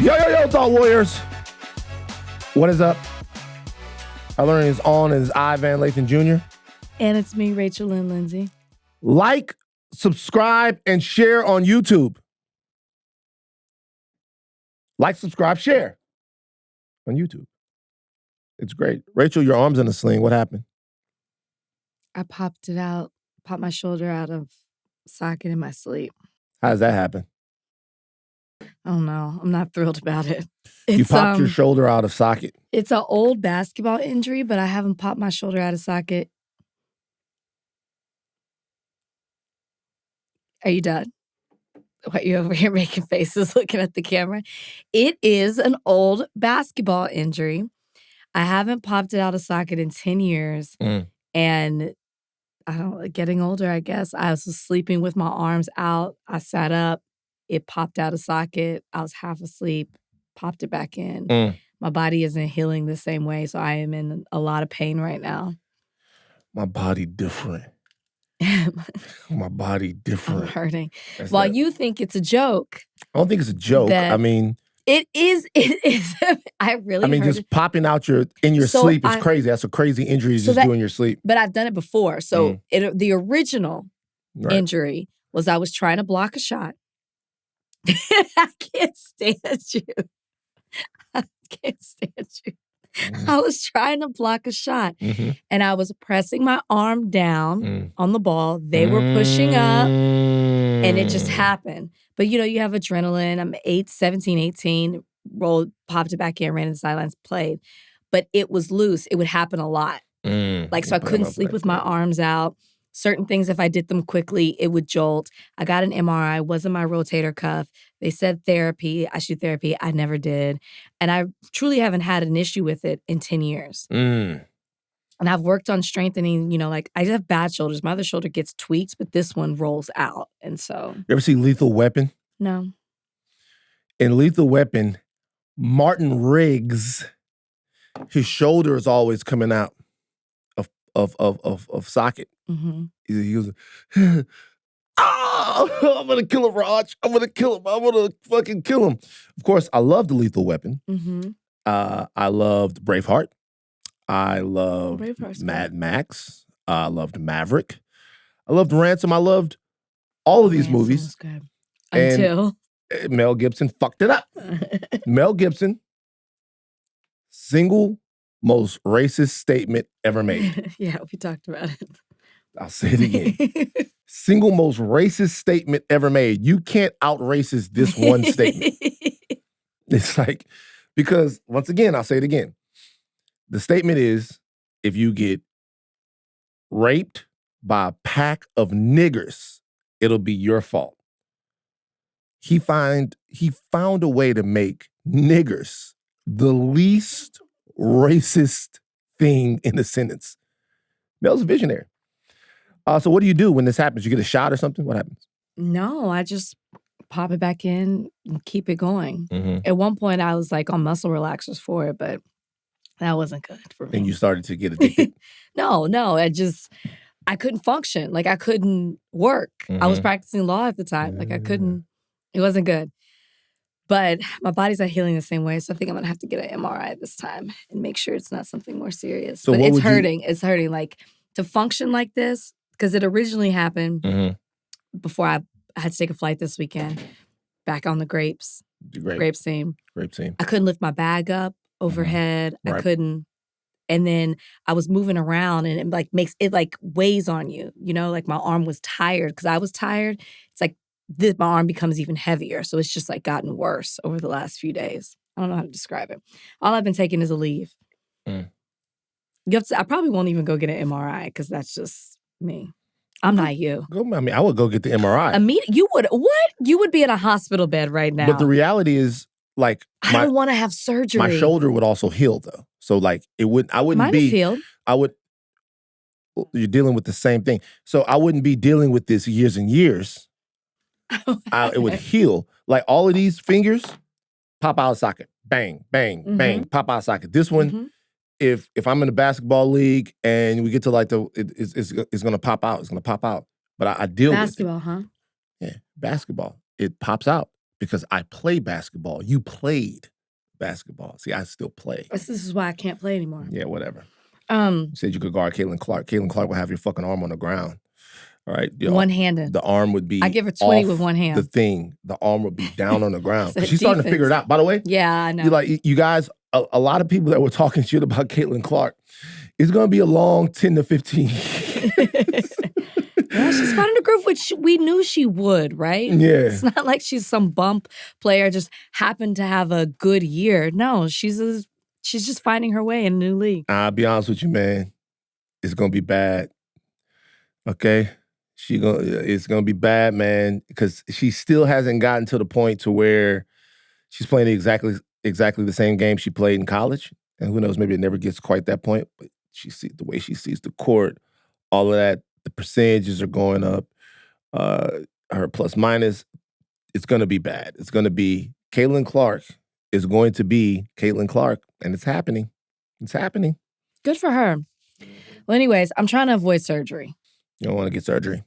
Yo, Thought Warriors. What is up? Our learning is on, and it's I, Van Lathan Jr. And it's me, Rachel Lynn Lindsay. Like, subscribe, and share on YouTube. Like, subscribe, share on YouTube. It's great. Rachel, your arm's in a sling. What happened? I popped my shoulder out of socket in my sleep. How does that happen? I don't know. I'm not thrilled about it. You popped your shoulder out of socket. It's an old basketball injury, but I haven't popped my shoulder out of socket. Are you done? What, you over here making faces looking at the camera? It is an old basketball injury. I haven't popped it out of socket in 10 years. And I don't know, getting older, I guess. I was sleeping with my arms out. I sat up. It popped out of socket. I was half asleep, popped it back in. My body isn't healing the same way, so I am in a lot of pain right now. My body different. My body different. I'm hurting. While you think it's a joke. I don't think it's a joke. I mean... It is. I mean, just popping out in your sleep is crazy. That's a crazy injury to just do in your sleep. But I've done it before. So the original injury was I was trying to block a shot. I can't stand you. I can't stand you. I was trying to block a shot. And I was pressing my arm down on the ball. They were pushing up. And it just happened. But, you have adrenaline. I'm 17, 18, popped it back in, ran to the sidelines, played. But it was loose. It would happen a lot. So I couldn't sleep with my arms out. Certain things, if I did them quickly, it would jolt. I got an MRI, wasn't my rotator cuff. They said therapy. I should do therapy. I never did. And I truly haven't had an issue with it in 10 years. And I've worked on strengthening, I just have bad shoulders. My other shoulder gets tweaked, but this one rolls out. And so. You ever see Lethal Weapon? No. In Lethal Weapon, Martin Riggs, his shoulder is always coming out of socket. He goes, I'm going to kill him, Raj. I'm going to kill him. I'm going to fucking kill him. Of course, I loved The Lethal Weapon. I loved Braveheart. I loved Mad Max. I loved Maverick. I loved Ransom. I loved all of these movies. Was good. Until Mel Gibson fucked it up. Mel Gibson, single most racist statement ever made. Yeah, we talked about it. I'll say it again. Single most racist statement ever made. You can't out-racist this one statement. It's like, because once again, I'll say it again. The statement is, if you get raped by a pack of niggers, it'll be your fault. He found a way to make niggers the least racist thing in the sentence. Mel's a visionary. So what do you do when this happens? You get a shot or something? What happens? No, I just pop it back in and keep it going. At one point, I was like on muscle relaxers for it, but that wasn't good for me. And you started to get addicted? No, I couldn't function. Like, I couldn't work. I was practicing law at the time. Like, I couldn't, it wasn't good. But my body's not healing the same way, so I think I'm going to have to get an MRI this time and make sure it's not something more serious. So but it's hurting. It's hurting. Like, to function like this, because it originally happened before I had to take a flight this weekend, back on the grapes team. I couldn't lift my bag up overhead. I couldn't. And then I was moving around and it weighs on you, like my arm was tired because I was tired. It's like my arm becomes even heavier. So it's just like gotten worse over the last few days. I don't know how to describe it. All I've been taking is a leave. I probably won't even go get an MRI because that's just me. I'm not you. I would go get the MRI. You would, what? You would be in a hospital bed right now. But the reality is, like, I don't want to have surgery. My shoulder would also heal though. So like I wouldn't Mine be is healed. You're dealing with the same thing. So I wouldn't be dealing with this years and years. It would heal. Like all of these fingers, pop out of socket. Bang, bang, bang, pop out of socket. This one, if I'm in a basketball league and we get to like it's gonna pop out. It's gonna pop out. But I deal with it. Basketball, huh? Yeah, basketball. It pops out. because I play basketball. You played basketball. See, I still play. This is why I can't play anymore. Yeah, whatever. You said you could guard Caitlin Clark. Caitlin Clark will have your fucking arm on the ground. All right. One-handed. The arm would be. I give her 20 with one hand. The arm would be down on the ground. She's starting to figure it out. By the way. Yeah, I know. You guys, a lot of people that were talking shit about Caitlin Clark, it's going to be a long 10 to 15 years. Well, she's finding a groove, which we knew she would, right? Yeah. It's not like she's some bump player, just happened to have a good year. No, she's just finding her way in a new league. I'll be honest with you, man. It's going to be bad. Okay? It's going to be bad, man, because she still hasn't gotten to the point to where she's playing exactly the same game she played in college. And who knows, maybe it never gets quite that point. But the way she sees the court, all of that, the percentages are going up. Her plus minus, it's going to be bad. It's going to be Caitlin Clark is going to be Caitlin Clark, and it's happening. It's happening. Good for her. Well, anyways, I'm trying to avoid surgery. You don't want to get surgery.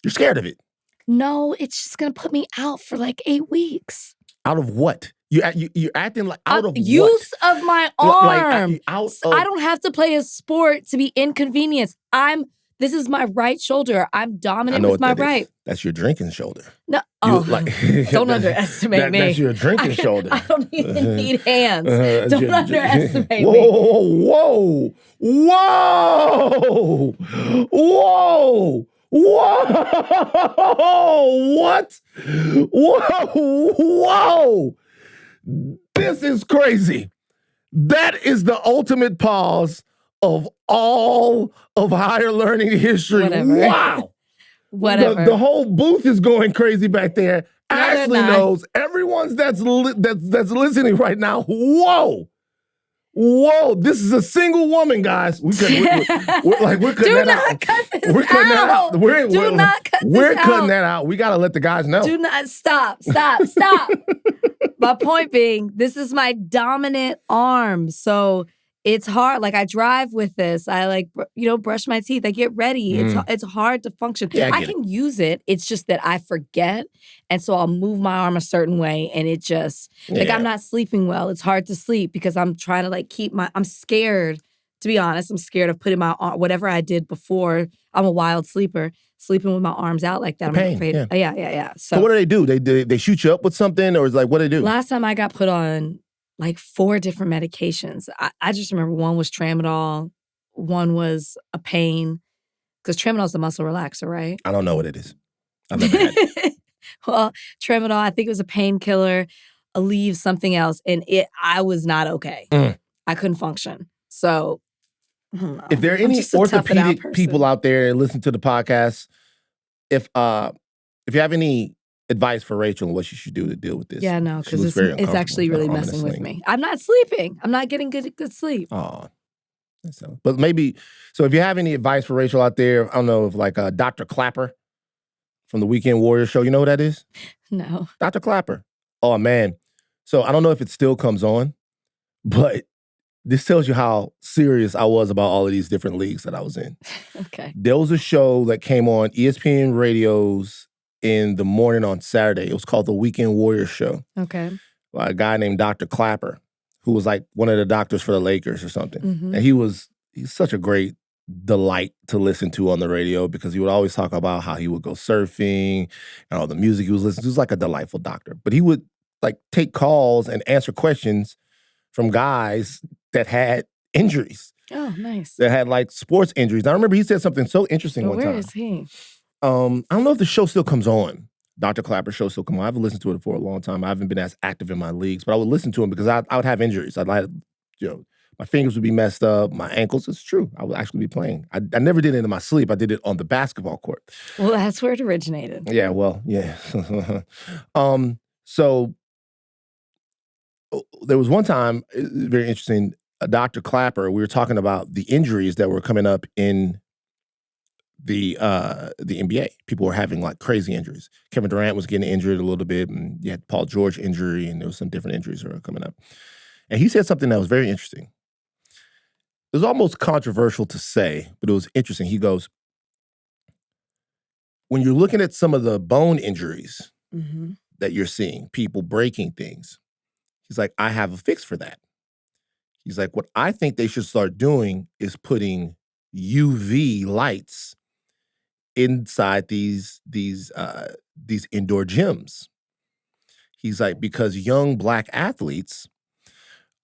You're scared of it. No, it's just going to put me out for like 8 weeks. Out of what? You're acting like out of use what? of my arm. Like, I don't have to play a sport to be inconvenienced. This is my right shoulder. I'm dominant with my right. That's your drinking shoulder. No, don't underestimate me. That's your drinking shoulder. I don't even need hands. Don't underestimate me. Whoa! What? Whoa! This is crazy. That is the ultimate pause of all of higher learning history. Whatever. Wow. Whatever. The whole booth is going crazy back there. No, Ashley knows. Everyone that's listening right now. Whoa. This is a single woman, guys. We're cutting that out. Cut this out. Do not cut this out. We're cutting that out. We got to let the guys know. Do not stop. My point being, this is my dominant arm. So it's hard. Like, I drive with this. I brush my teeth. I get ready. It's hard to function. Yeah, I can use it. It's just that I forget. And so I'll move my arm a certain way. And it just, I'm not sleeping well. It's hard to sleep because I'm trying to I'm scared, to be honest. I'm scared of putting my arm, whatever I did before. I'm a wild sleeper. Sleeping with my arms out like that. I'm afraid. Yeah. So what do? They shoot you up with something, or is like, what do they do? Last time I got put on like 4 different medications. I just remember one was Tramadol, one was a pain, because Tramadol is the muscle relaxer, right? I don't know what it is. I've never had it. Well, Tramadol, I think it was a painkiller, Aleve, something else, and I was not okay. I couldn't function. So, if there are any orthopedic people out there and listen to the podcast, if you have any advice for Rachel on what she should do to deal with this. Yeah, no, because it's actually really messing with me. I'm not sleeping. I'm not getting good sleep. Oh. But maybe, so if you have any advice for Rachel out there, I don't know, if like Dr. Clapper from the Weekend Warrior show, you know who that is? No. Dr. Clapper. Oh, man. So I don't know if it still comes on, but this tells you how serious I was about all of these different leagues that I was in. Okay. There was a show that came on ESPN Radio's in the morning on Saturday. It was called The Weekend Warrior Show. Okay. By a guy named Dr. Clapper, who was like one of the doctors for the Lakers or something. Mm-hmm. And he's such a great delight to listen to on the radio because he would always talk about how he would go surfing and all the music he was listening to. He was like a delightful doctor. But he would like take calls and answer questions from guys that had injuries. Oh, nice. That had like sports injuries. Now, I remember he said something so interesting one time. Where is he? I don't know if the show still comes on. Dr. Clapper's show still comes on. I haven't listened to it for a long time. I haven't been as active in my leagues, but I would listen to him because I would have injuries. I'd like, my fingers would be messed up, my ankles. It's true. I would actually be playing. I never did it in my sleep. I did it on the basketball court. Well, that's where it originated. Yeah, well, yeah. So there was one time, very interesting, Dr. Clapper, we were talking about the injuries that were coming up in the NBA. People were having like crazy injuries. Kevin Durant was getting injured a little bit, and you had Paul George injury, and there was some different injuries that were coming up. And he said something that was very interesting. It was almost controversial to say, but it was interesting. He goes, when you're looking at some of the bone injuries that you're seeing, people breaking things. He's like, I have a fix for that. He's like, what I think they should start doing is putting UV lights inside these indoor gyms. He's like, because young Black athletes,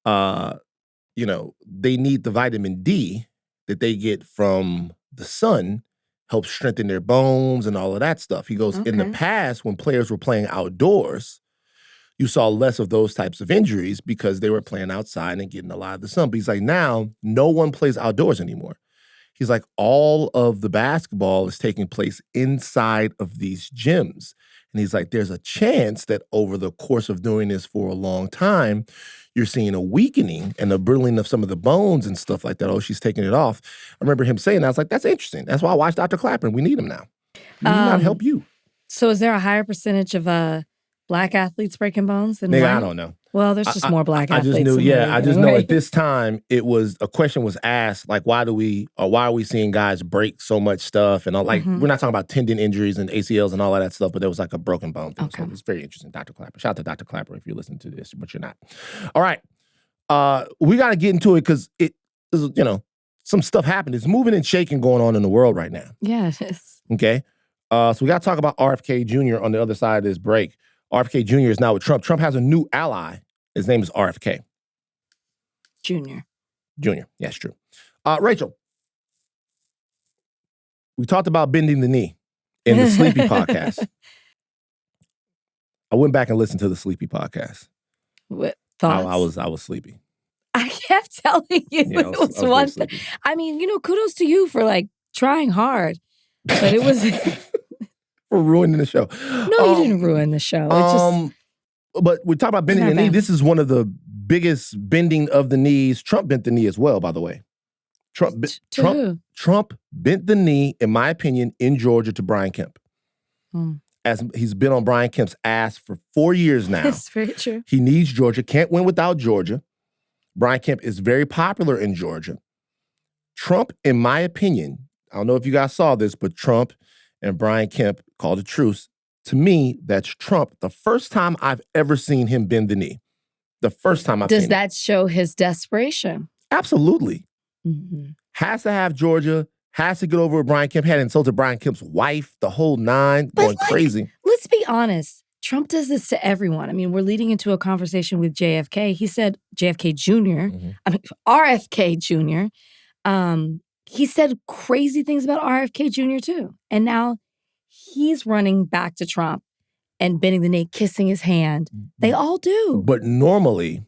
they need the vitamin D that they get from the sun, helps strengthen their bones and all of that stuff. He goes, in the past, when players were playing outdoors, you saw less of those types of injuries because they were playing outside and getting a lot of the sun. But he's like, now no one plays outdoors anymore. He's like, all of the basketball is taking place inside of these gyms. And he's like, there's a chance that over the course of doing this for a long time, you're seeing a weakening and a brittling of some of the bones and stuff like that. Oh, she's taking it off. I remember him saying that. I was like, that's interesting. That's why I watched Dr. Clapper. We need him now. We need not help you. So is there a higher percentage of Black athletes breaking bones than white? I don't know. Well, there's just more Black athletes. I just know at this time a question was asked, like, why are we seeing guys break so much stuff? And all, like, we're not talking about tendon injuries and ACLs and all of that stuff, but there was like a broken bone thing. Okay. So it's very interesting. Dr. Clapper. Shout out to Dr. Clapper if you're listening to this, but you're not. All right. We got to get into it because some stuff happened. It's moving and shaking going on in the world right now. Yeah, it is. Okay. So we got to talk about RFK Jr. on the other side of this break. RFK Jr. is now with Trump. Trump has a new ally. His name is RFK. Jr. Yeah, it's true. Rachel, we talked about bending the knee in the Sleepy podcast. I went back and listened to the Sleepy podcast. What thoughts? I was sleepy. I kept telling you it was one thing. I mean, kudos to you for like trying hard, but it was for ruining the show. No, you didn't ruin the show. But we talk about bending the knee. This is one of the biggest bending of the knees. Trump bent the knee as well, by the way. Trump bent the knee, in my opinion, in Georgia to Brian Kemp. As he's been on Brian Kemp's ass for 4 years now. That's very true. He needs Georgia. Can't win without Georgia. Brian Kemp is very popular in Georgia. Trump, in my opinion, I don't know if you guys saw this, but Trump and Brian Kemp called a truce. To me, that's Trump. The first time I've ever seen him bend the knee. The first time I've seen it. Does that show his desperation? Absolutely. Mm-hmm. Has to have Georgia. Has to get over with Brian Kemp. Had insulted Brian Kemp's wife, the whole nine, going crazy. Let's be honest. Trump does this to everyone. I mean, we're leading into a conversation with JFK. He said JFK Jr. RFK Jr. He said crazy things about RFK Jr. too. And now he's running back to Trump and bending the knee, kissing his hand. They all do. But normally,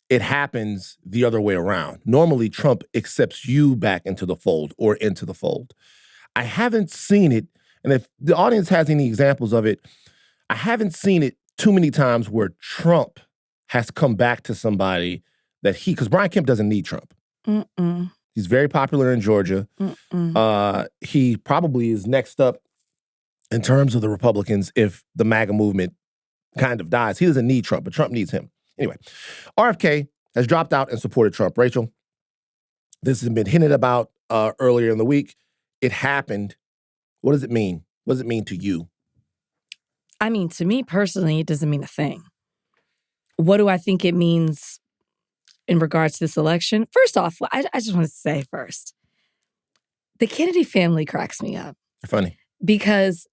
it happens the other way around. Normally, Trump accepts you back into the fold or into the fold. I haven't seen it, and if the audience has any examples of it, I haven't seen it too many times where Trump has come back to somebody that because Brian Kemp doesn't need Trump. He's very popular in Georgia. He probably is next up in terms of the Republicans if the MAGA movement kind of dies. He doesn't need Trump, but Trump needs him. Anyway, RFK has dropped out and supported Trump. Rachel, this has been hinted about earlier in the week. It happened. What does it mean? What does it mean to you? I mean, to me personally, it doesn't mean a thing. What do I think it means in regards to this election? First off, I just want to say first, the Kennedy family cracks me up. They're funny. Because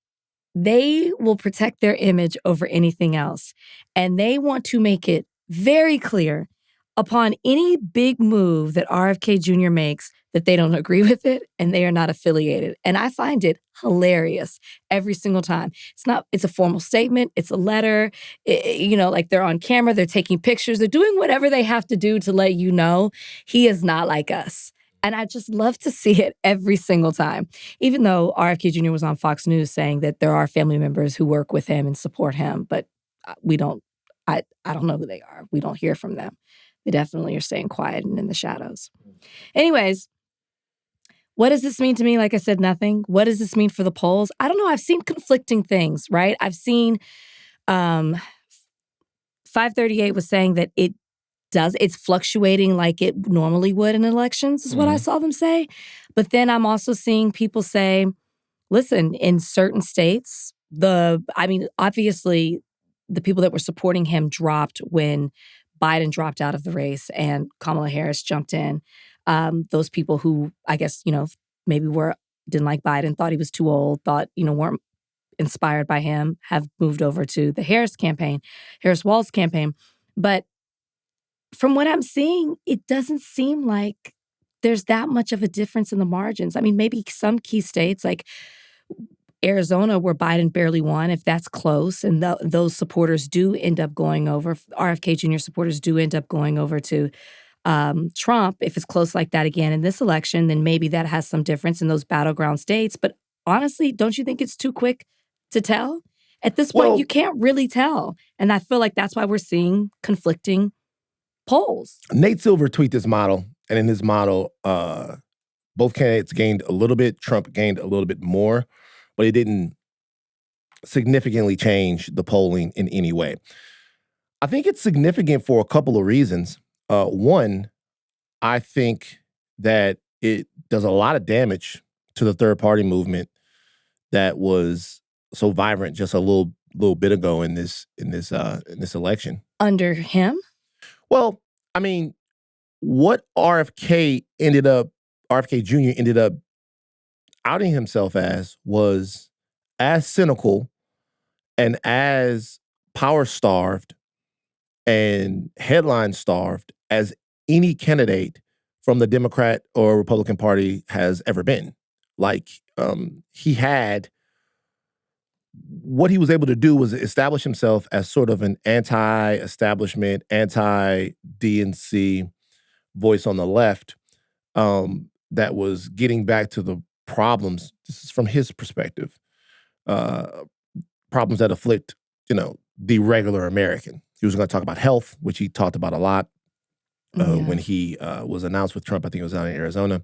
they will protect their image over anything else. And they want to make it very clear upon any big move that RFK Jr. makes that they don't agree with it and they are not affiliated. And I find it hilarious every single time. It's a formal statement. It's a letter. Like they're on camera. They're taking pictures. They're doing whatever they have to do to let you know he is not like us. And I just love to see it every single time. Even though RFK Jr. was on Fox News saying that there are family members who work with him and support him, but I don't know who they are. We don't hear from them. They definitely are staying quiet and in the shadows. Anyways, what does this mean to me? Like I said, nothing. What does this mean for the polls? I don't know. I've seen conflicting things, right? I've seen 538 was saying that it's fluctuating like it normally would in elections, is what I saw them say. But then I'm also seeing people say, listen, in certain states, obviously the people that were supporting him dropped when Biden dropped out of the race and Kamala Harris jumped in. Those people who, I guess, maybe didn't like Biden, thought he was too old, thought, weren't inspired by him, have moved over to the Harris Walz campaign. But from what I'm seeing, it doesn't seem like there's that much of a difference in the margins. I mean, maybe some key states like Arizona, where Biden barely won, if that's close, and those supporters do end up going over, RFK Jr. supporters do end up going over to Trump, if it's close like that again in this election, then maybe that has some difference in those battleground states. But honestly, don't you think it's too quick to tell? At this point, you can't really tell. And I feel like that's why we're seeing conflicting polls. Nate Silver tweeted this model, and in his model, both candidates gained a little bit. Trump gained a little bit more, but it didn't significantly change the polling in any way. I think it's significant for a couple of reasons. One, I think that it does a lot of damage to the third party movement that was so vibrant just a little bit ago in this election. Under him? Well, I mean, what RFK Jr. ended up outing himself as was as cynical and as power-starved and headline-starved as any candidate from the Democrat or Republican Party has ever been. Like, what he was able to do was establish himself as sort of an anti-establishment, anti-DNC voice on the left that was getting back to the problems, this is from his perspective, problems that afflict, the regular American. He was going to talk about health, which he talked about a lot when he was announced with Trump. I think it was out in Arizona.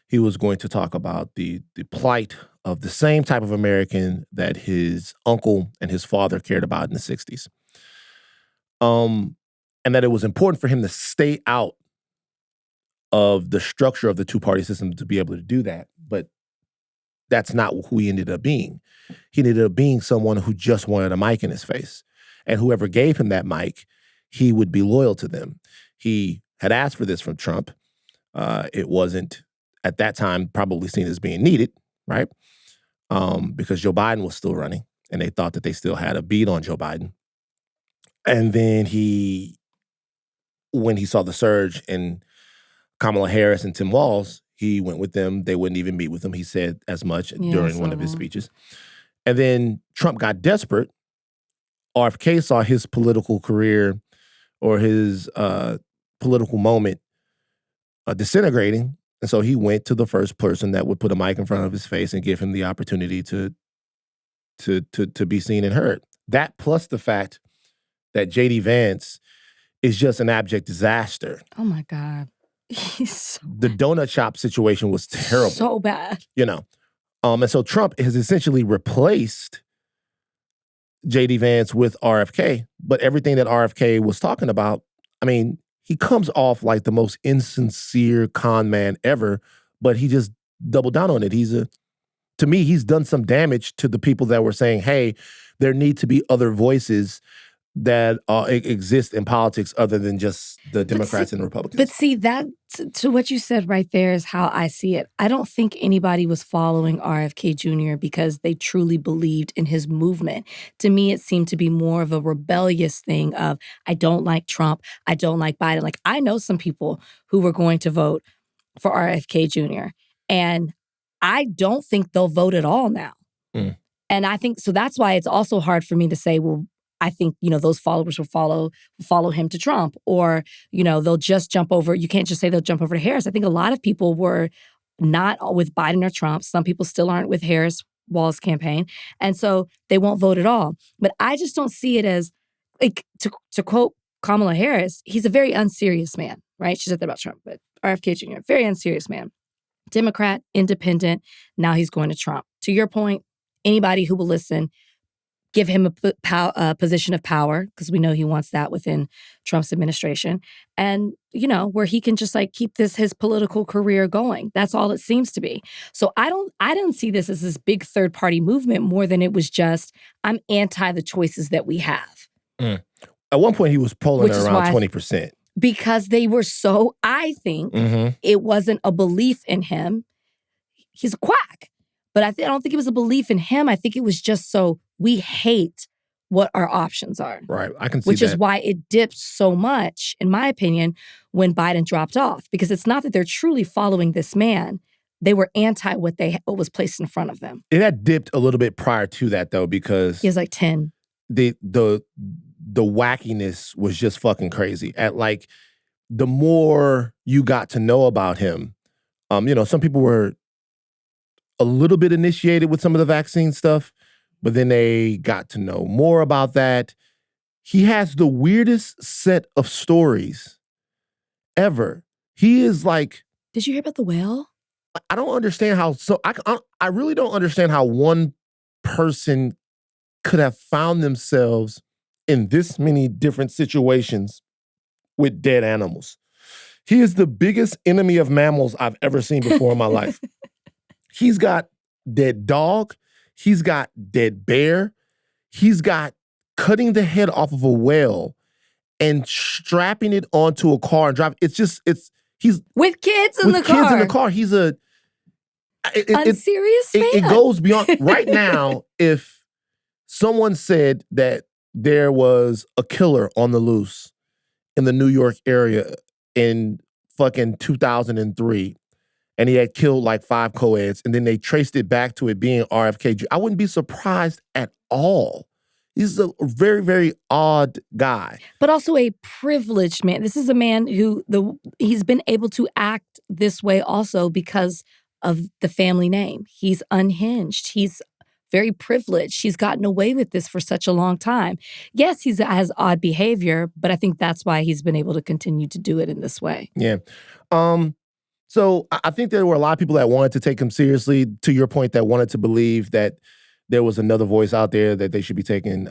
He was going to talk about the plight of the same type of American that his uncle and his father cared about in the 60s. And that it was important for him to stay out of the structure of the two-party system to be able to do that. But that's not who he ended up being. He ended up being someone who just wanted a mic in his face. And whoever gave him that mic, he would be loyal to them. He had asked for this from Trump. It wasn't, at that time, probably seen as being needed, right? Because Joe Biden was still running, and they thought that they still had a beat on Joe Biden. And then when he saw the surge in Kamala Harris and Tim Walz, he went with them. They wouldn't even meet with him. He said as much during one of his speeches. And then Trump got desperate. RFK saw his political career or his political moment disintegrating. And so he went to the first person that would put a mic in front of his face and give him the opportunity to be seen and heard. That plus the fact that J.D. Vance is just an abject disaster. Oh my God. The donut shop situation was terrible. So bad. And so Trump has essentially replaced J.D. Vance with RFK. But everything that RFK was talking about, I mean, he comes off like the most insincere con man ever, but he just doubled down on it. To me, he's done some damage to the people that were saying, hey, there need to be other voices that exist in politics other than just the Democrats and the Republicans. But see, that, to what you said right there is how I see it. I don't think anybody was following RFK Jr. because they truly believed in his movement. To me, it seemed to be more of a rebellious thing of, I don't like Trump, I don't like Biden. Like, I know some people who were going to vote for RFK Jr., and I don't think they'll vote at all now. And I think, so that's why it's also hard for me to say, well, I think, those followers will follow him to Trump, or, they'll just jump over. You can't just say they'll jump over to Harris. I think a lot of people were not with Biden or Trump. Some people still aren't with Harris Walz campaign. And so they won't vote at all. But I just don't see it as, like, to quote Kamala Harris, he's a very unserious man, right? She said that about Trump, but RFK Jr., very unserious man. Democrat, independent. Now he's going to Trump. To your point, anybody who will listen, give him a position of power, because we know he wants that within Trump's administration. And, where he can just keep his political career going. That's all it seems to be. So I don't see this big third party movement more than it was just, I'm anti the choices that we have. Mm. At one point, he was polling Which at is around why 20%. Because they were so, I think, it wasn't a belief in him. He's a quack. But I don't think it was a belief in him. I think it was just so we hate what our options are. Right. I can see Which that. is why it dipped so much, in my opinion, when Biden dropped off. Because it's not that they're truly following this man. They were anti what was placed in front of them. It had dipped a little bit prior to that, though, because he was like 10. The wackiness was just fucking crazy. At like, the more you got to know about him, some people were a little bit initiated with some of the vaccine stuff, but then they got to know more about that. He has the weirdest set of stories ever. He is like... Did you hear about the whale? I don't understand how... I really don't understand how one person could have found themselves in this many different situations with dead animals. He is the biggest enemy of mammals I've ever seen before in my life. He's got dead dog. He's got dead bear. He's got cutting the head off of a whale and strapping it onto a car and driving. He's with kids in the car. With kids in the car. He's a unserious man. It goes beyond. Right now, if someone said that there was a killer on the loose in the New York area in fucking 2003, and he had killed like 5 co-eds, and then they traced it back to it being RFK, I wouldn't be surprised at all. He's a very, very odd guy. But also a privileged man. This is a man who he's been able to act this way also because of the family name. He's unhinged. He's very privileged. He's gotten away with this for such a long time. Yes, he has odd behavior, but I think that's why he's been able to continue to do it in this way. Yeah. So I think there were a lot of people that wanted to take him seriously, to your point, that wanted to believe that there was another voice out there that they should be taking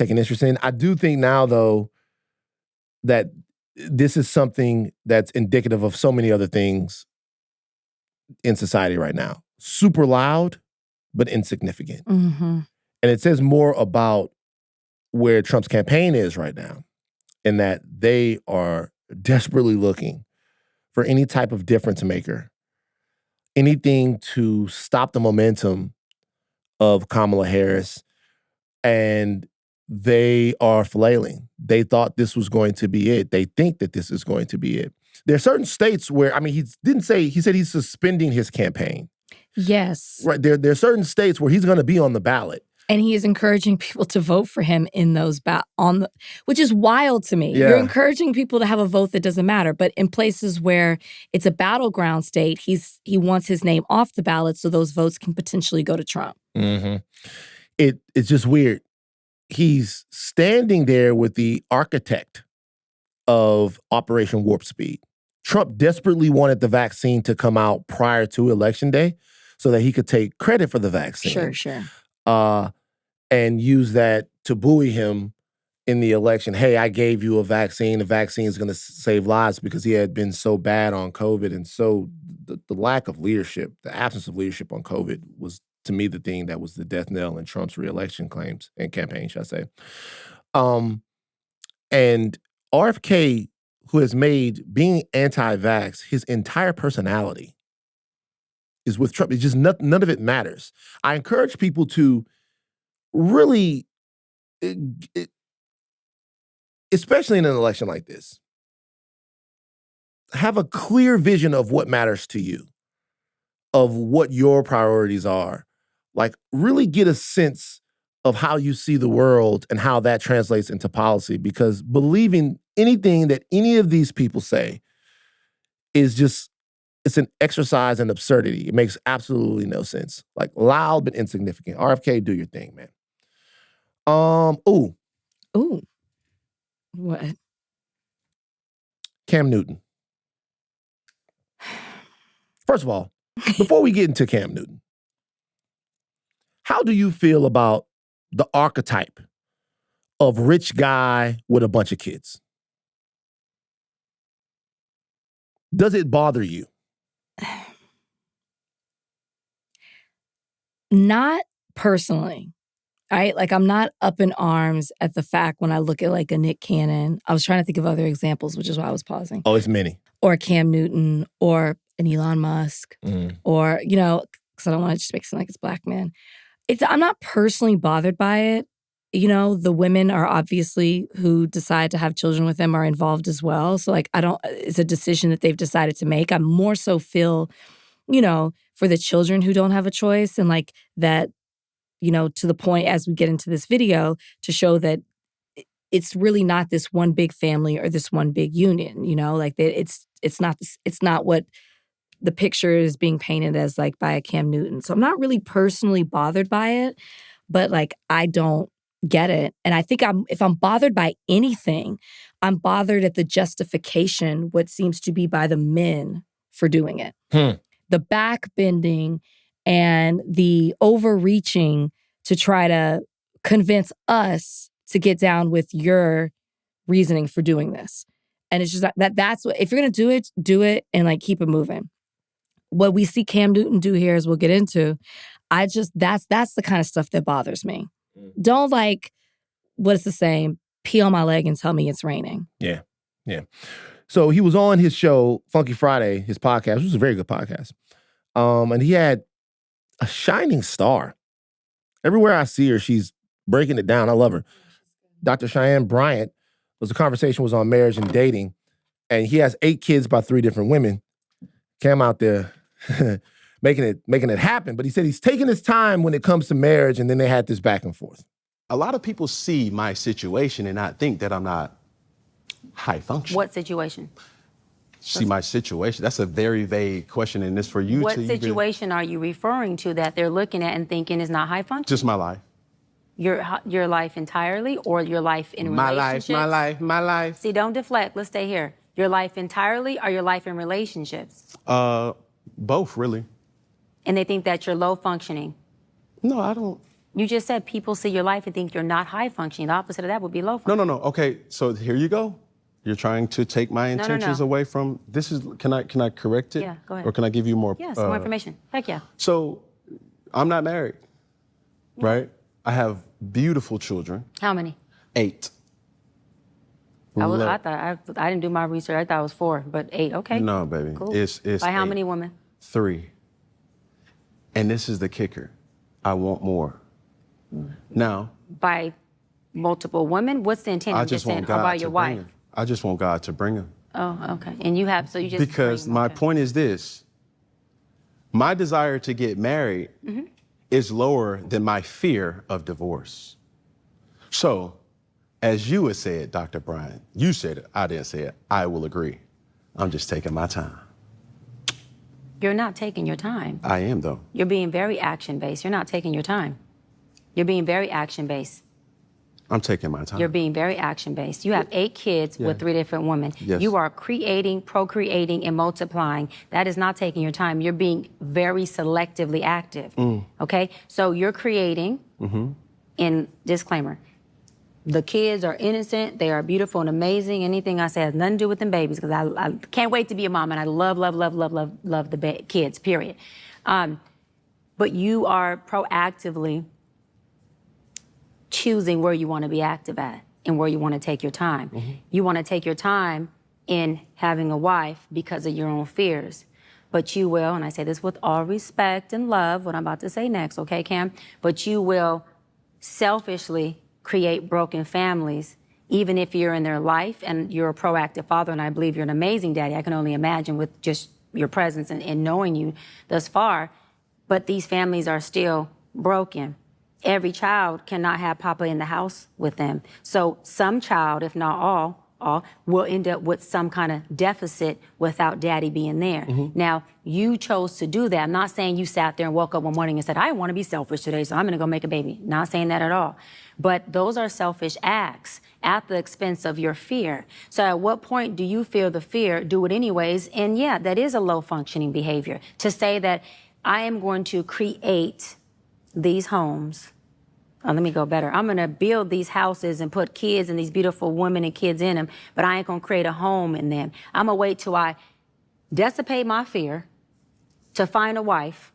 interest in. I do think now, though, that this is something that's indicative of so many other things in society right now. Super loud, but insignificant. Mm-hmm. And it says more about where Trump's campaign is right now, in that they are desperately looking for any type of difference maker, anything to stop the momentum of Kamala Harris, and they are flailing. They thought this was going to be it. They think that this is going to be it. There are certain states where, he said he's suspending his campaign. Yes. Right. There are certain states where he's going to be on the ballot. And he is encouraging people to vote for him in those which is wild to me. Yeah. You're encouraging people to have a vote that doesn't matter. But in places where it's a battleground state, he wants his name off the ballot so those votes can potentially go to Trump. Mm-hmm. It's just weird. He's standing there with the architect of Operation Warp Speed. Trump desperately wanted the vaccine to come out prior to Election Day so that he could take credit for the vaccine. Sure. And use that to buoy him in the election. Hey, I gave you a vaccine. The vaccine is going to save lives, because he had been so bad on COVID. And so the lack of leadership, the absence of leadership on COVID was, to me, the thing that was the death knell in Trump's reelection claims and campaign, should I say. And RFK, who has made being anti-vax his entire personality, is with Trump. It's just none of it matters. I encourage people to really, especially in an election like this, have a clear vision of what matters to you, of what your priorities are. Like, really get a sense of how you see the world and how that translates into policy, because believing anything that any of these people say is just, it's an exercise in absurdity. It makes absolutely no sense. Like, loud but insignificant. RFK, do your thing, man. Ooh. What? Cam Newton. First of all, before we get into Cam Newton, how do you feel about the archetype of rich guy with a bunch of kids? Does it bother you? Not personally. Right? Like, I'm not up in arms at the fact when I look at like a Nick Cannon. I was trying to think of other examples, which is why I was pausing. Oh, it's many. Or Cam Newton, or an Elon Musk, or, because I don't want to just make it sound like it's black man. I'm not personally bothered by it. The women are obviously who decide to have children with them are involved as well. So like, it's a decision that they've decided to make. I more so feel, for the children who don't have a choice, and like that, to the point as we get into this video to show that it's really not this one big family or this one big union, like that it's not what the picture is being painted as, like, by a Cam Newton. So I'm not really personally bothered by it, but like, I don't get it. And I think if I'm bothered by anything, I'm bothered at the justification, what seems to be by the men for doing it. The backbending and the overreaching to try to convince us to get down with your reasoning for doing this. And it's just that's what, if you're going to do it and like keep it moving. What we see Cam Newton do here, as we'll get into, that's the kind of stuff that bothers me. Don't like, what's the saying? Pee on my leg and tell me it's raining. Yeah. So he was on his show, Funky Friday, his podcast, which was a very good podcast. And he had a shining star. Everywhere I see her, she's breaking it down. I love her. Dr. Cheyenne Bryant, the conversation was on marriage and dating. And he has 8 kids by 3 different women. Cam out there making it happen. But he said he's taking his time when it comes to marriage, and then they had this back and forth. A lot of people see my situation and not think that I'm not high functioning. What situation? See my situation? That's a very vague question, and it's for you what to situation are you referring to that they're looking at and thinking is not high functioning? Just my life. Your life entirely, or your life in relationships? My life. See, don't deflect. Let's stay here. Your life entirely, or your life in relationships? Both, really. And they think that you're low functioning? No, I don't. You just said people see your life and think you're not high functioning. The opposite of that would be low functioning. No. Okay, so here you go. You're trying to take my intentions away from this. Can I correct it? Yeah, go ahead. Or can I give you more? Yes, more information. Heck yeah. So, I'm not married, right? I have beautiful children. How many? 8. I didn't do my research. I thought it was 4, but 8. Okay. No, baby. Cool. It's by how 8. many women? 3. And this is the kicker. I want more. Now. By multiple women? What's the intent? I just want God about to your bring wife? him. I just want God to bring him. Oh, okay. And you just because my point is this: my desire to get married is lower than my fear of divorce. So, as you would say it, Dr. Brian, you said it. I didn't say it. I will agree. I'm just taking my time. You're not taking your time. I am, though. You're being very action-based. You're not taking your time. You're being very action-based. I'm taking my time. You're being very action-based. You have 8 kids with 3 different women. Yes. You are creating, procreating, and multiplying. That is not taking your time. You're being very selectively active, okay? So you're creating, and disclaimer, the kids are innocent, they are beautiful and amazing. Anything I say has nothing to do with them babies, because I can't wait to be a mom, and I love the kids, period. But you are proactively choosing where you want to be active at and where you want to take your time. You want to take your time in having a wife because of your own fears. But you will, and I say this with all respect and love, what I'm about to say next, okay, Cam? But you will selfishly create broken families, even if you're in their life and you're a proactive father, and I believe you're an amazing daddy. I can only imagine with just your presence and knowing you thus far. But these families are still broken. Every child cannot have Papa in the house with them. So some child, if not all, will end up with some kind of deficit without daddy being there. Now, you chose to do that. I'm not saying you sat there and woke up one morning and said, I want to be selfish today, so I'm going to go make a baby. Not saying that at all. But those are selfish acts at the expense of your fear. So at what point do you feel the fear, do it anyways? And yeah, that is a low functioning behavior. To say that I am going to create these homes. Let me go better. I'm going to build these houses and put kids and these beautiful women and kids in them, but I ain't going to create a home in them. I'm going to wait till I dissipate my fear to find a wife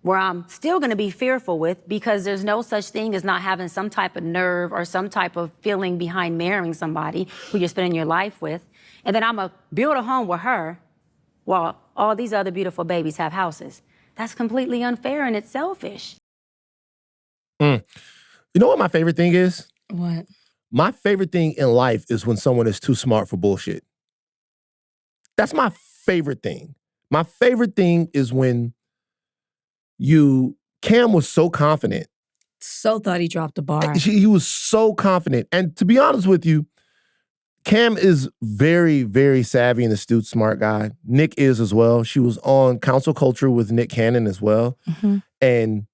where I'm still going to be fearful with, because there's no such thing as not having some type of nerve or some type of feeling behind marrying somebody who you're spending your life with. And then I'm going to build a home with her while all these other beautiful babies have houses. That's completely unfair and it's selfish. You know what my favorite thing is? What? My favorite thing in life is when someone is too smart for bullshit. That's my favorite thing. My favorite thing is when Cam was so confident. So thought he dropped the bar. He was so confident. And to be honest with you, Cam is very, very savvy and astute, smart guy. Nick is as well. She was on Council Culture with Nick Cannon as well. Mm-hmm. And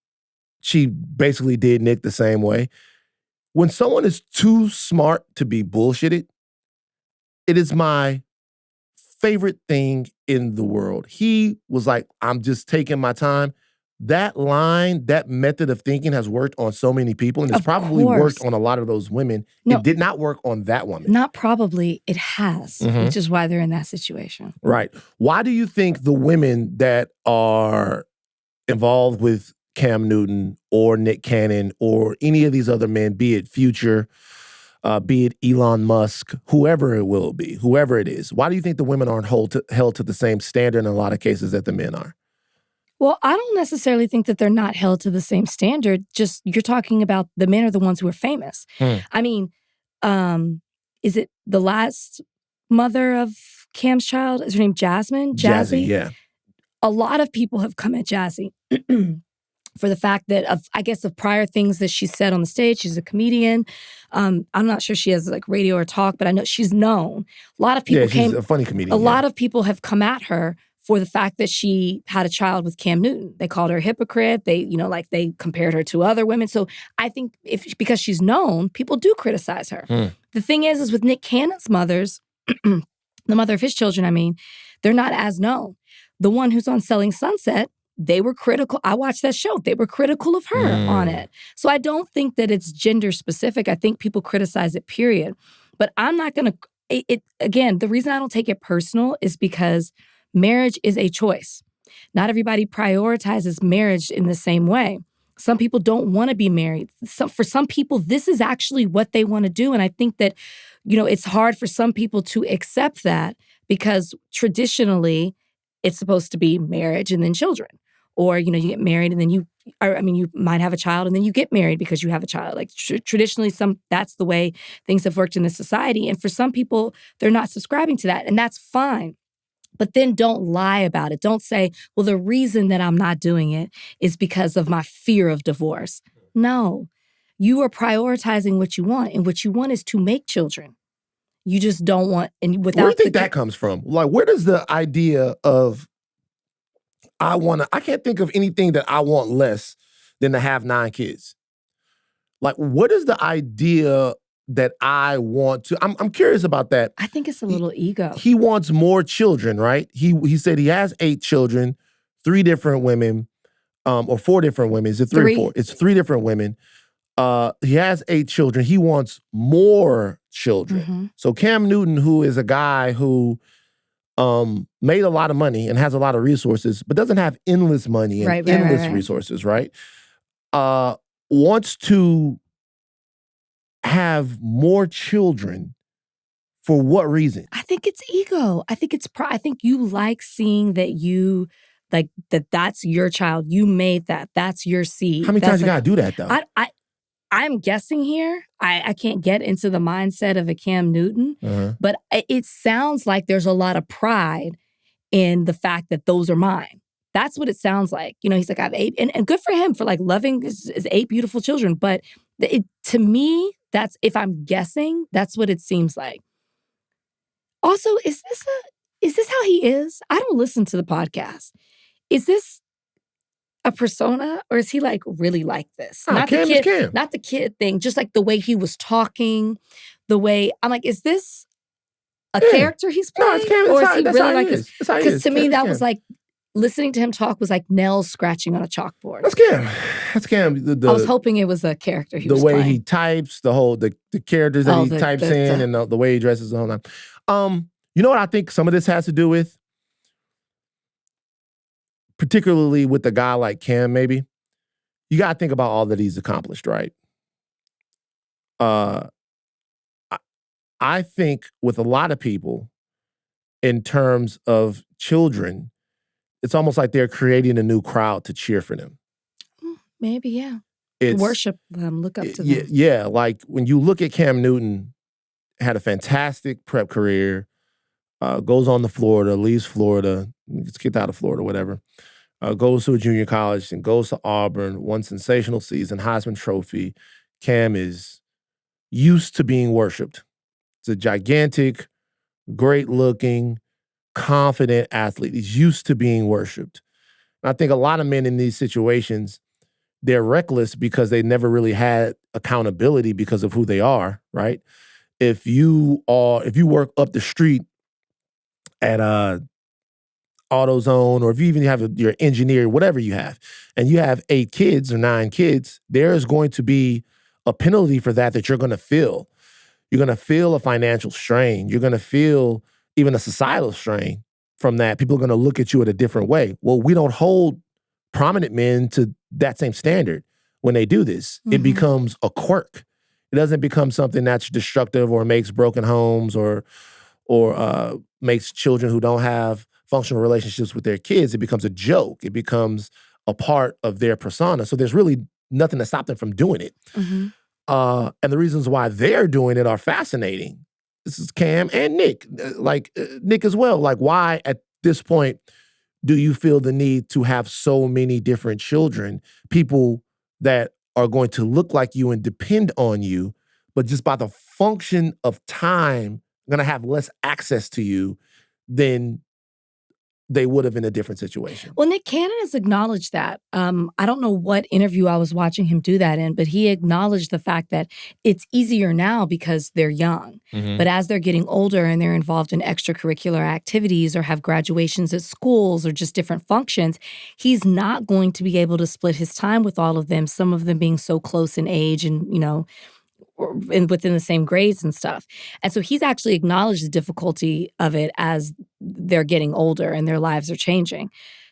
she basically did Nick the same way. When someone is too smart to be bullshitted, it is my favorite thing in the world. He was like, I'm just taking my time. That line, that method of thinking has worked on so many people, and it's probably worked on a lot of those women. No, it did not work on that woman. Not probably, it has, which is why they're in that situation. Right. Why do you think the women that are involved with Cam Newton or Nick Cannon or any of these other men, be it Future, be it Elon Musk, whoever it will be, whoever it is, why do you think the women aren't held to the same standard in a lot of cases that the men are? Well, I don't necessarily think that they're not held to the same standard. Just you're talking about the men are the ones who are famous. I mean, is it the last mother of Cam's child? Is her name Jasmine? Jazzy, yeah. A lot of people have come at Jazzy for the fact that of prior things that she said on the stage. She's a comedian. I'm not sure she has like radio or talk, but I know she's known. A lot of people she's a funny comedian. A lot of people have come at her for the fact that she had a child with Cam Newton. They called her a hypocrite. They, they compared her to other women. So I think because she's known, people do criticize her. The thing is with Nick Cannon's mothers, the mother of his children, I mean, they're not as known. The one who's on Selling Sunset, they were critical. I watched that show. They were critical of her on it. So I don't think that it's gender specific. I think people criticize it, period. But I'm not going to, again, the reason I don't take it personal is because marriage is a choice. Not everybody prioritizes marriage in the same way. Some people don't want to be married. For some people, this is actually what they want to do. And I think that, it's hard for some people to accept that because traditionally it's supposed to be marriage and then children. Or, you get married and then you might have a child and then you get married because you have a child. Like traditionally, that's the way things have worked in this society. And for some people, they're not subscribing to that. And that's fine. But then don't lie about it. Don't say, well, the reason that I'm not doing it is because of my fear of divorce. No, you are prioritizing what you want. And what you want is to make children. You just don't want, and without. Where do you think that comes from? Like, where does the idea of, I can't think of anything that I want less than to have 9 kids. Like, what is the idea that I want to, I'm curious about that. I think it's a little ego. He wants more children, right? He said he has 8 children, 3 different women, or 4 different women. Is it 3 or 4? It's 3 different women. He has 8 children. He wants more children. So Cam Newton, who is a guy who made a lot of money and has a lot of resources, but doesn't have endless money and endless resources, right? Wants to have more children for what reason? I think it's ego. I think it's I think you like seeing that that's your child. You made that. That's your seed. How many times you gotta do that though? I'm guessing here. I can't get into the mindset of a Cam Newton, but it sounds like there's a lot of pride in the fact that those are mine. That's what it sounds like. He's like, I have 8, and good for him for like loving his 8 beautiful children. But to me, that's, if I'm guessing, that's what it seems like. Also, is this how he is? I don't listen to the podcast. Is this a persona, or is he like really like this? Not the kid thing, just like the way he was talking, the way I'm like, is this a character he's playing? No, it's Cam. Or is he really like this? Because to me, that was like, listening to him talk was like nails scratching on a chalkboard. That's Cam. That's Cam. I was hoping it was a character he was playing. The way he types, the characters that he types in, and the way he dresses the whole time. You know what I think some of this has to do with? particularly with a guy like Cam, maybe, you got to think about all that he's accomplished, right? I think with a lot of people, in terms of children, it's almost like they're creating a new crowd to cheer for them. Maybe, yeah. It's, worship them, look up to yeah, them. yeah, like when you look at Cam Newton, had a fantastic prep career, goes on to Florida, leaves Florida, gets kicked out of Florida, whatever, goes to a junior college and goes to Auburn, one sensational season, Heisman Trophy. Cam is used to being worshiped. It's a gigantic, great-looking, confident athlete. He's used to being worshiped. And I think a lot of men in these situations, they're reckless because they never really had accountability because of who they are, right? If you work up the street at AutoZone, or if you even have your engineer, whatever you have, and you have 8 kids or 9 kids, there is going to be a penalty for that you're going to feel. You're going to feel a financial strain. You're going to feel even a societal strain from that. People are going to look at you in a different way. Well, we don't hold prominent men to that same standard when they do this. Mm-hmm. It becomes a quirk. It doesn't become something that's destructive or makes broken homes or makes children who don't have functional relationships with their kids. It becomes a joke. It becomes a part of their persona. So there's really nothing to stop them from doing it. Mm-hmm. And the reasons why they're doing it are fascinating. This is Cam and Nick, Nick as well. Like, why at this point do you feel the need to have so many different children, people that are going to look like you and depend on you, but just by the function of time, going to have less access to you than they would have in a different situation? Well, Nick Cannon has acknowledged that. I don't know what interview I was watching him do that in, but he acknowledged the fact that it's easier now because they're young. Mm-hmm. But as they're getting older and they're involved in extracurricular activities or have graduations at schools or just different functions, he's not going to be able to split his time with all of them, some of them being so close in age and, within the same grades and stuff. And so he's actually acknowledged the difficulty of it as they're getting older and their lives are changing.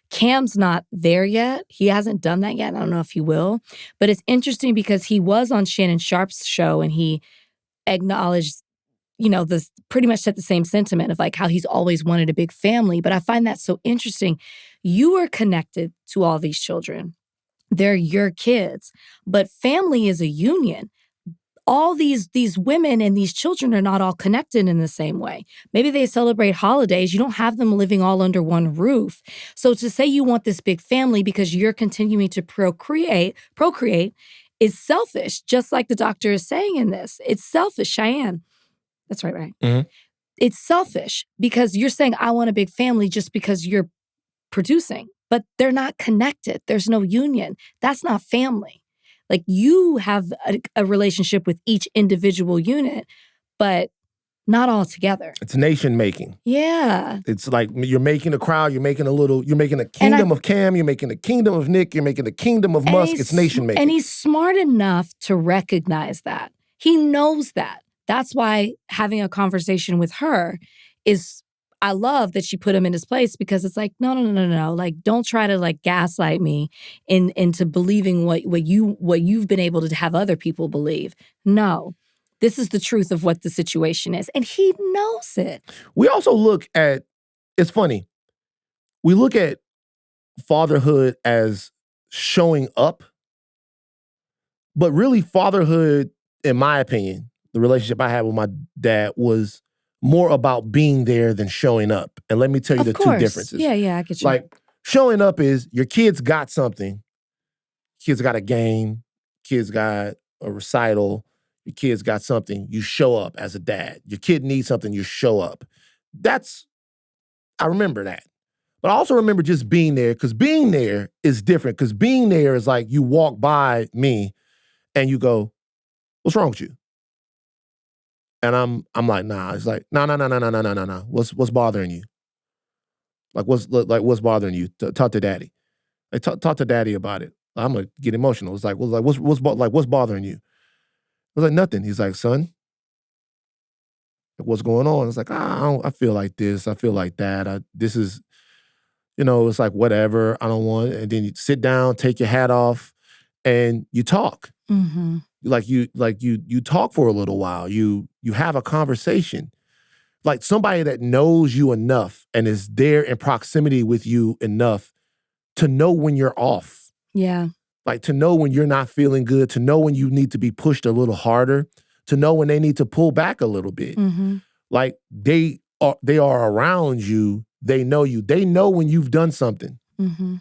Cam's not there yet. He hasn't done that yet. I don't know if he will. But it's interesting because he was on Shannon Sharpe's show and he acknowledged, this pretty much set the same sentiment of like how he's always wanted a big family. But I find that so interesting. You are connected to all these children. They're your kids. But family is a union. All these women and these children are not all connected in the same way. Maybe they celebrate holidays. You don't have them living all under one roof. So to say you want this big family because you're continuing to procreate is selfish, just like the doctor is saying in this. It's selfish, Cheyenne. That's right? Mm-hmm. It's selfish because you're saying, I want a big family just because you're producing. But they're not connected. There's no union. That's not family. Like, you have a relationship with each individual unit, but not all together. It's nation making. Yeah. It's like you're making a crowd, you're making a kingdom of Cam, you're making a kingdom of Nick, you're making a kingdom of Musk. It's nation making. And he's smart enough to recognize that. He knows that. That's why having a conversation with her is, I love that she put him in his place because it's like, no. Like, don't try to like gaslight me into believing what you've been able to have other people believe. No, this is the truth of what the situation is. And he knows it. We also look at, it's funny, we look at fatherhood as showing up, but really fatherhood, in my opinion, the relationship I had with my dad was more about being there than showing up. And let me tell you the two differences. Yeah, I get you. Like, showing up is your kids got something. Kids got a game. Kids got a recital. Your kids got something. You show up as a dad. Your kid needs something. You show up. I remember that. But I also remember just being there, because being there is different. Because being there is like you walk by me and you go, what's wrong with you? And I'm like, nah. It's like, no. What's bothering you? What's bothering you? Talk to daddy. Like, talk to daddy about it. I'm gonna get emotional. It's like, what's bothering you? I was like, nothing. He's like, son, what's going on? It's like, I feel like this. I feel like that. it's like, whatever, I don't want it. And then you sit down, take your hat off, and you talk. Mm-hmm. Like you talk for a little while. You have a conversation. Like somebody that knows you enough and is there in proximity with you enough to know when you're off. Yeah. Like to know when you're not feeling good, to know when you need to be pushed a little harder, to know when they need to pull back a little bit. Mm-hmm. Like they are around you. They know you. They know when you've done something. Mm-hmm.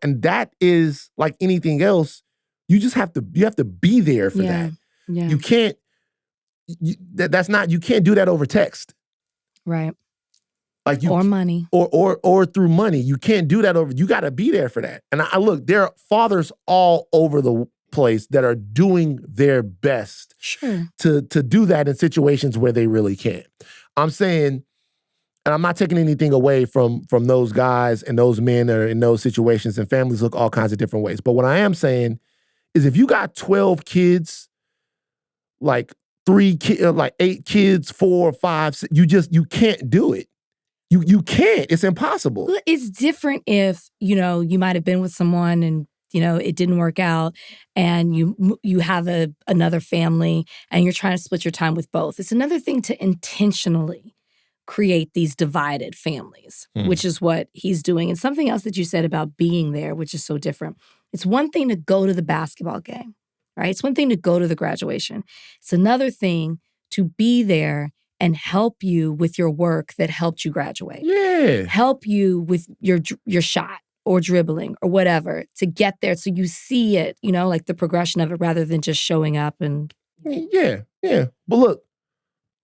And that is like anything else. You have to be there for that. Yeah. You can't. You can't do that over text. Right. Like or money. Or through money. You can't do that over. You got to be there for that. And I look, there are fathers all over the place that are doing their best to do that in situations where they really can't. I'm saying, and I'm not taking anything away from those guys and those men that are in those situations, and families look all kinds of different ways. But what I am saying is if you got 12 kids, like 8 kids, 4 or 5, 6, you can't do it. You can't. It's impossible. Well, it's different if, you might have been with someone and, it didn't work out and you have another family and you're trying to split your time with both. It's another thing to intentionally create these divided families, which is what he's doing. And something else that you said about being there, which is so different. It's one thing to go to the basketball game, right? It's one thing to go to the graduation. It's another thing to be there and help you with your work that helped you graduate. Yeah. Help you with your shot or dribbling or whatever to get there so you see it, like the progression of it rather than just showing up and... Yeah. But look,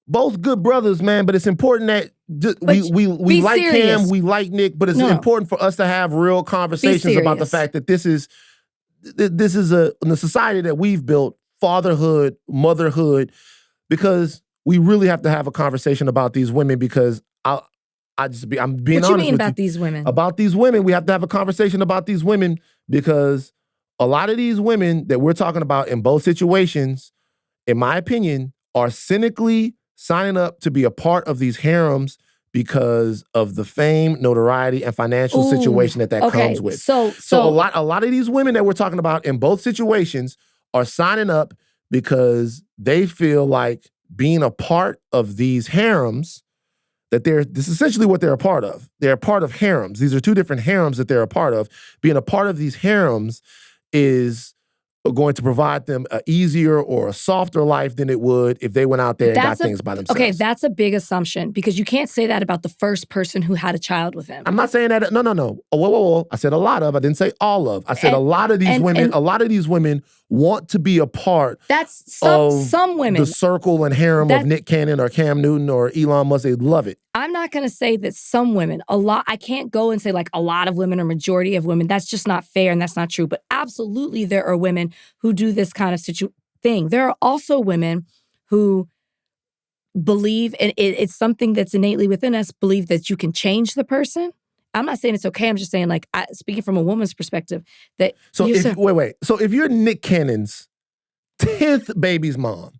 both good brothers, man, but it's important that we like serious. Cam, we like Nick, but it's important for us to have real conversations about the fact that this is a society that we've built, fatherhood, motherhood, because we really have to have a conversation about these women because I'm being honest with you. What you mean about these women? About these women, we have to have a conversation about these women because a lot of these women that we're talking about in both situations, in my opinion, are cynically signing up to be a part of these harems because of the fame, notoriety, and financial situation that comes with. So a lot of these women that we're talking about in both situations are signing up because they feel like being a part of these harems, this is essentially what they're a part of. They're a part of harems. These are two different harems that they're a part of. Being a part of these harems is going to provide them an easier or a softer life than it would if they went out there and got things by themselves. Okay, that's a big assumption because you can't say that about the first person who had a child with him. I'm not saying that. No. Whoa. I said a lot of. I didn't say all of. I said a lot of these women. A lot of these women want to be a part. That's some women. The circle and harem of Nick Cannon or Cam Newton or Elon Musk. They love it. I'm not going to say that some women, I can't go and say like a lot of women or majority of women. That's just not fair and that's not true. But absolutely there are women who do this kind of thing. There are also women who believe, and it's something that's innately within us, believe that you can change the person. I'm not saying it's okay. I'm just saying, like, speaking from a woman's perspective, that... So wait. So if you're Nick Cannon's 10th baby's mom,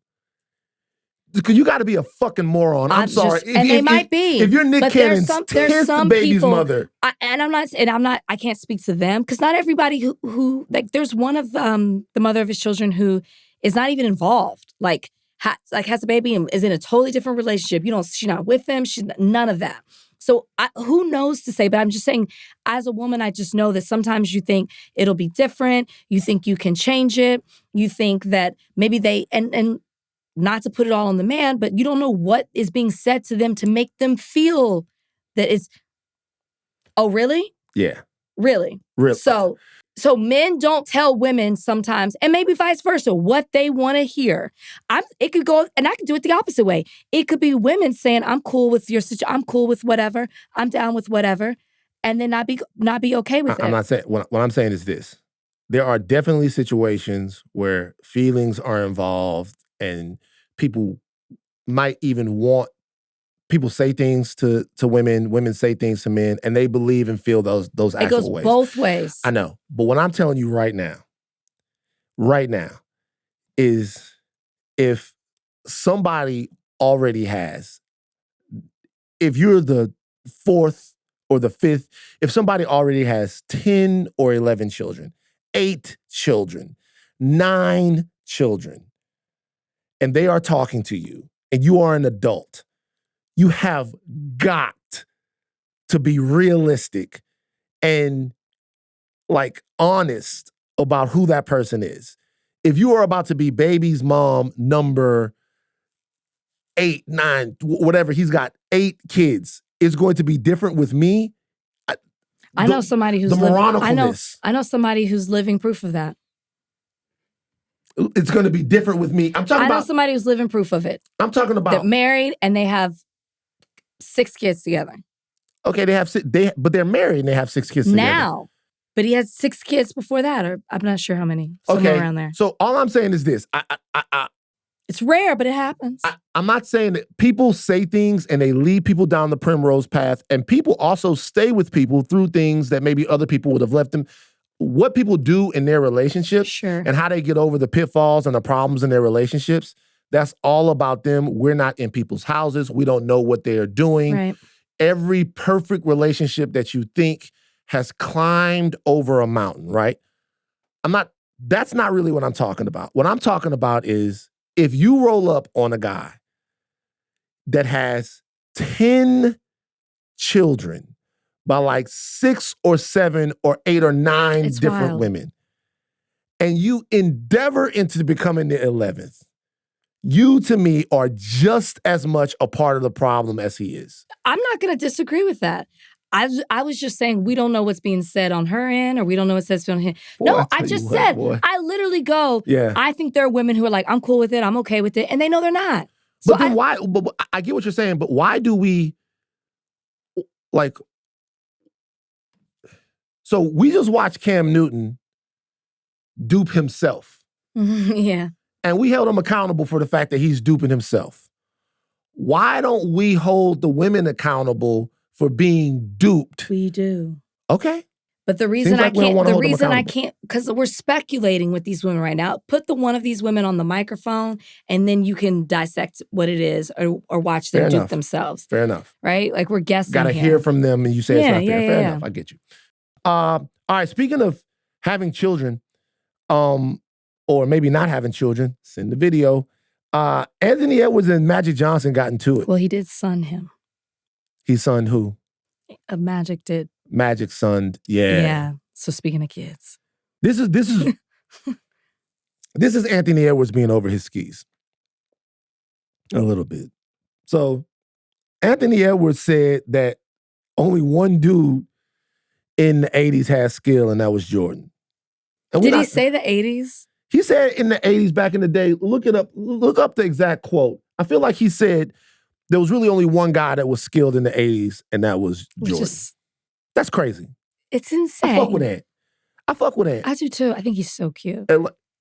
because you got to be a fucking moron. I'm sorry. They might be. If you're Nick Cannon's 10th baby's mother. I can't speak to them, because not everybody who like, there's one of the mother of his children who is not even involved. Like has a baby and is in a totally different relationship. She's not with them. She's none of that. So who knows to say, but I'm just saying, as a woman, I just know that sometimes you think it'll be different. You think you can change it. You think that maybe they, and not to put it all on the man, but you don't know what is being said to them to make them feel that it's, oh, really? Yeah. Really? So men don't tell women sometimes, and maybe vice versa, what they want to hear. It could go, and I could do it the opposite way. It could be women saying, I'm cool with your situation, I'm cool with whatever, I'm down with whatever, and then not be okay with it. I'm not saying, what I'm saying is this. There are definitely situations where feelings are involved and people might even want, people say things to women say things to men, and they believe and feel those actual ways. It goes both ways. I know. But what I'm telling you right now, is if somebody already has, if you're the 4th, or the 5th, if somebody already has 10 or 11 children, 8 children, 9 children, and they are talking to you, and you are an adult, you have got to be realistic and like honest about who that person is. If you are about to be baby's mom number 8, 9, whatever, he's got 8 kids, it's going to be different with me. I know somebody who's I know somebody who's living proof of that. It's going to be different with me. I know somebody who's living proof of it. I'm talking about they're married and they have 6 kids together. Okay, but they're married and they have 6 kids together. Now, but he had 6 kids before that, or I'm not sure how many. Somewhere around there. So all I'm saying is this. It's rare, but it happens. I'm not saying that people say things and they lead people down the primrose path, and people also stay with people through things that maybe other people would have left them. What people do in their relationships and how they get over the pitfalls and the problems in their relationships, that's all about them. We're not in people's houses. We don't know what they are doing. Right. Every perfect relationship that you think has climbed over a mountain, right? That's not really what I'm talking about. What I'm talking about is if you roll up on a guy that has 10 children by like 6 or 7 or 8 or 9 different women, and you endeavor into becoming the 11th, you, to me, are just as much a part of the problem as he is. I'm not going to disagree with that. I was just saying we don't know what's being said on her end, or we don't know what's said on him. No, I just said, I literally go, I think there are women who are like, I'm cool with it, I'm okay with it, and they know they're not. So but then why, but I get what you're saying, but why do we, like, so we just watched Cam Newton dupe himself. Yeah. And we held him accountable for the fact that he's duping himself. Why don't we hold the women accountable for being duped? We do. Okay. But the reason I can't, because we're speculating with these women right now. Put the one of these women on the microphone, and then you can dissect what it is, or watch them dupe themselves. Fair enough. Right? Like we're guessing. Gotta hear from them, and you say it's not fair. Fair enough. I get you. All right. Speaking of having children, or maybe not having children, send the video. Anthony Edwards and Magic Johnson got into it. Well, he did son him. He sunned who? Magic did. Magic sunned, yeah. Yeah. So speaking of kids. This is this is Anthony Edwards being over his skis. A little bit. So Anthony Edwards said that only one dude in the 80s had skill, and that was Jordan. And did he say the 80s? He said in the 80s, back in the day, look up the exact quote. I feel like he said there was really only one guy that was skilled in the 80s, and that was Jordan. That's crazy. It's insane. I fuck with that. I do too. I think he's so cute.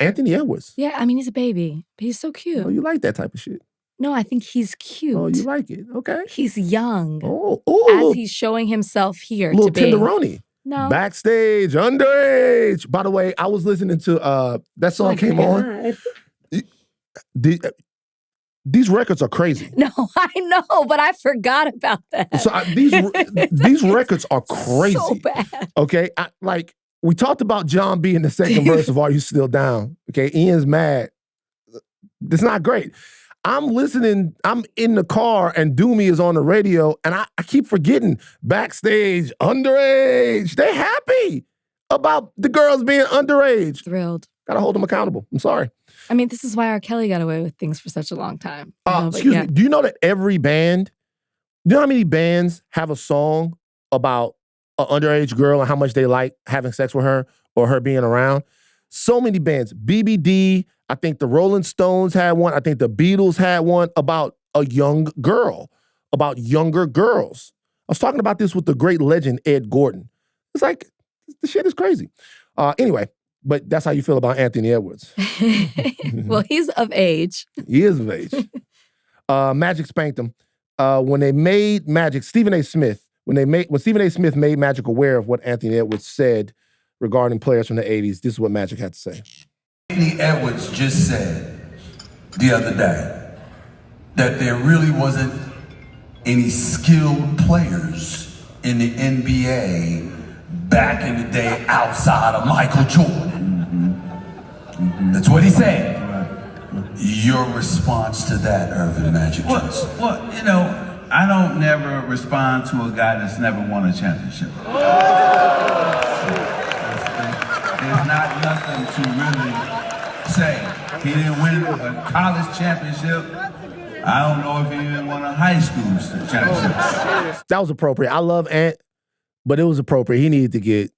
Anthony Edwards. Yeah, I mean, he's a baby, but he's so cute. Oh, you like that type of shit? No, I think he's cute. Oh, you like it? Okay. He's young. Oh, as he's showing himself here little to be. tenderoni. No. Backstage, underage. By the way, I was listening to that song came on. These records are crazy. No, I know, but I forgot about that. So these records are crazy. So bad. Okay, like we talked about John B in the second verse of "Are You Still Down?" Okay, Ian's mad. It's not great. I'm listening. I'm in the car, and Doomy is on the radio, and I keep forgetting backstage, underage. They're happy about the girls being underage. Thrilled. Gotta hold them accountable. I'm sorry. I mean, this is why R. Kelly got away with things for such a long time. Excuse me. Do you know that every band, do you know how many bands have a song about an underage girl and how much they like having sex with her or her being around? So many bands. BBD, I think the Rolling Stones had one. I think the Beatles had one about a young girl, about younger girls. I was talking about this with the great legend, Ed Gordon. It's like, the shit is crazy. Anyway. But that's how you feel about Anthony Edwards. Well, he's of age. He is of age. Magic spanked him. When they made Magic, when Stephen A. Smith made Magic aware of what Anthony Edwards said regarding players from the 80s, this is what Magic had to say. Anthony Edwards just said the other day that there really wasn't any skilled players in the NBA back in the day outside of Michael Jordan. That's what he said. Your response to that, Earvin Magic Johnson? Well, I don't never respond to a guy that's never won a championship. There's not nothing to really say. He didn't win a college championship. I don't know if he even won a high school championship. That was appropriate. I love Ant, but it was appropriate. He needed to get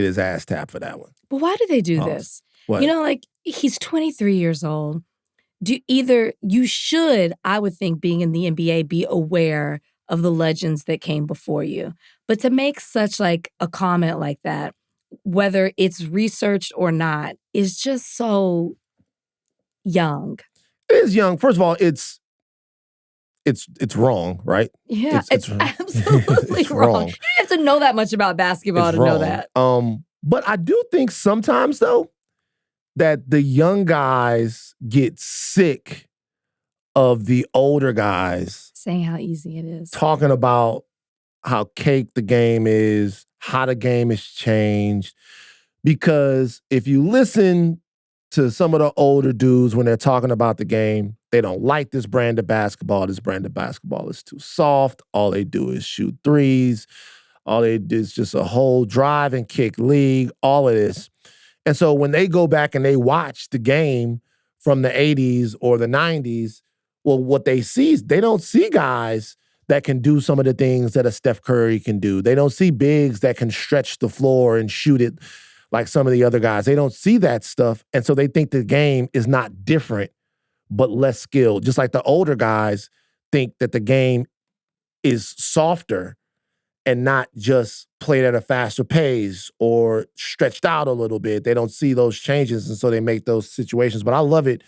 his ass tapped for that one. But why do they do this? What? He's 23 years old. You should, I would think, being in the NBA, be aware of the legends that came before you. But to make such a comment like that, whether it's researched or not, is just so young. It is young. First of all, it's wrong, right? Yeah, it's absolutely it's wrong. You don't have to know that much about basketball to know that. But I do think sometimes, though, that the young guys get sick of the older guys saying how easy it is, talking about how cake the game is, how the game has changed. Because if you listen to some of the older dudes when they're talking about the game, they don't like this brand of basketball. This brand of basketball is too soft. All they do is shoot threes. All they do is just a whole drive and kick league, all of this. And so when they go back and they watch the game from the 80s or the 90s, well, what they see is they don't see guys that can do some of the things that a Steph Curry can do. They don't see bigs that can stretch the floor and shoot it like some of the other guys. They don't see that stuff. And so they think the game is not different, but less skilled. Just like the older guys think that the game is softer and not just played at a faster pace or stretched out a little bit. They don't see those changes, and so they make those situations. But I love it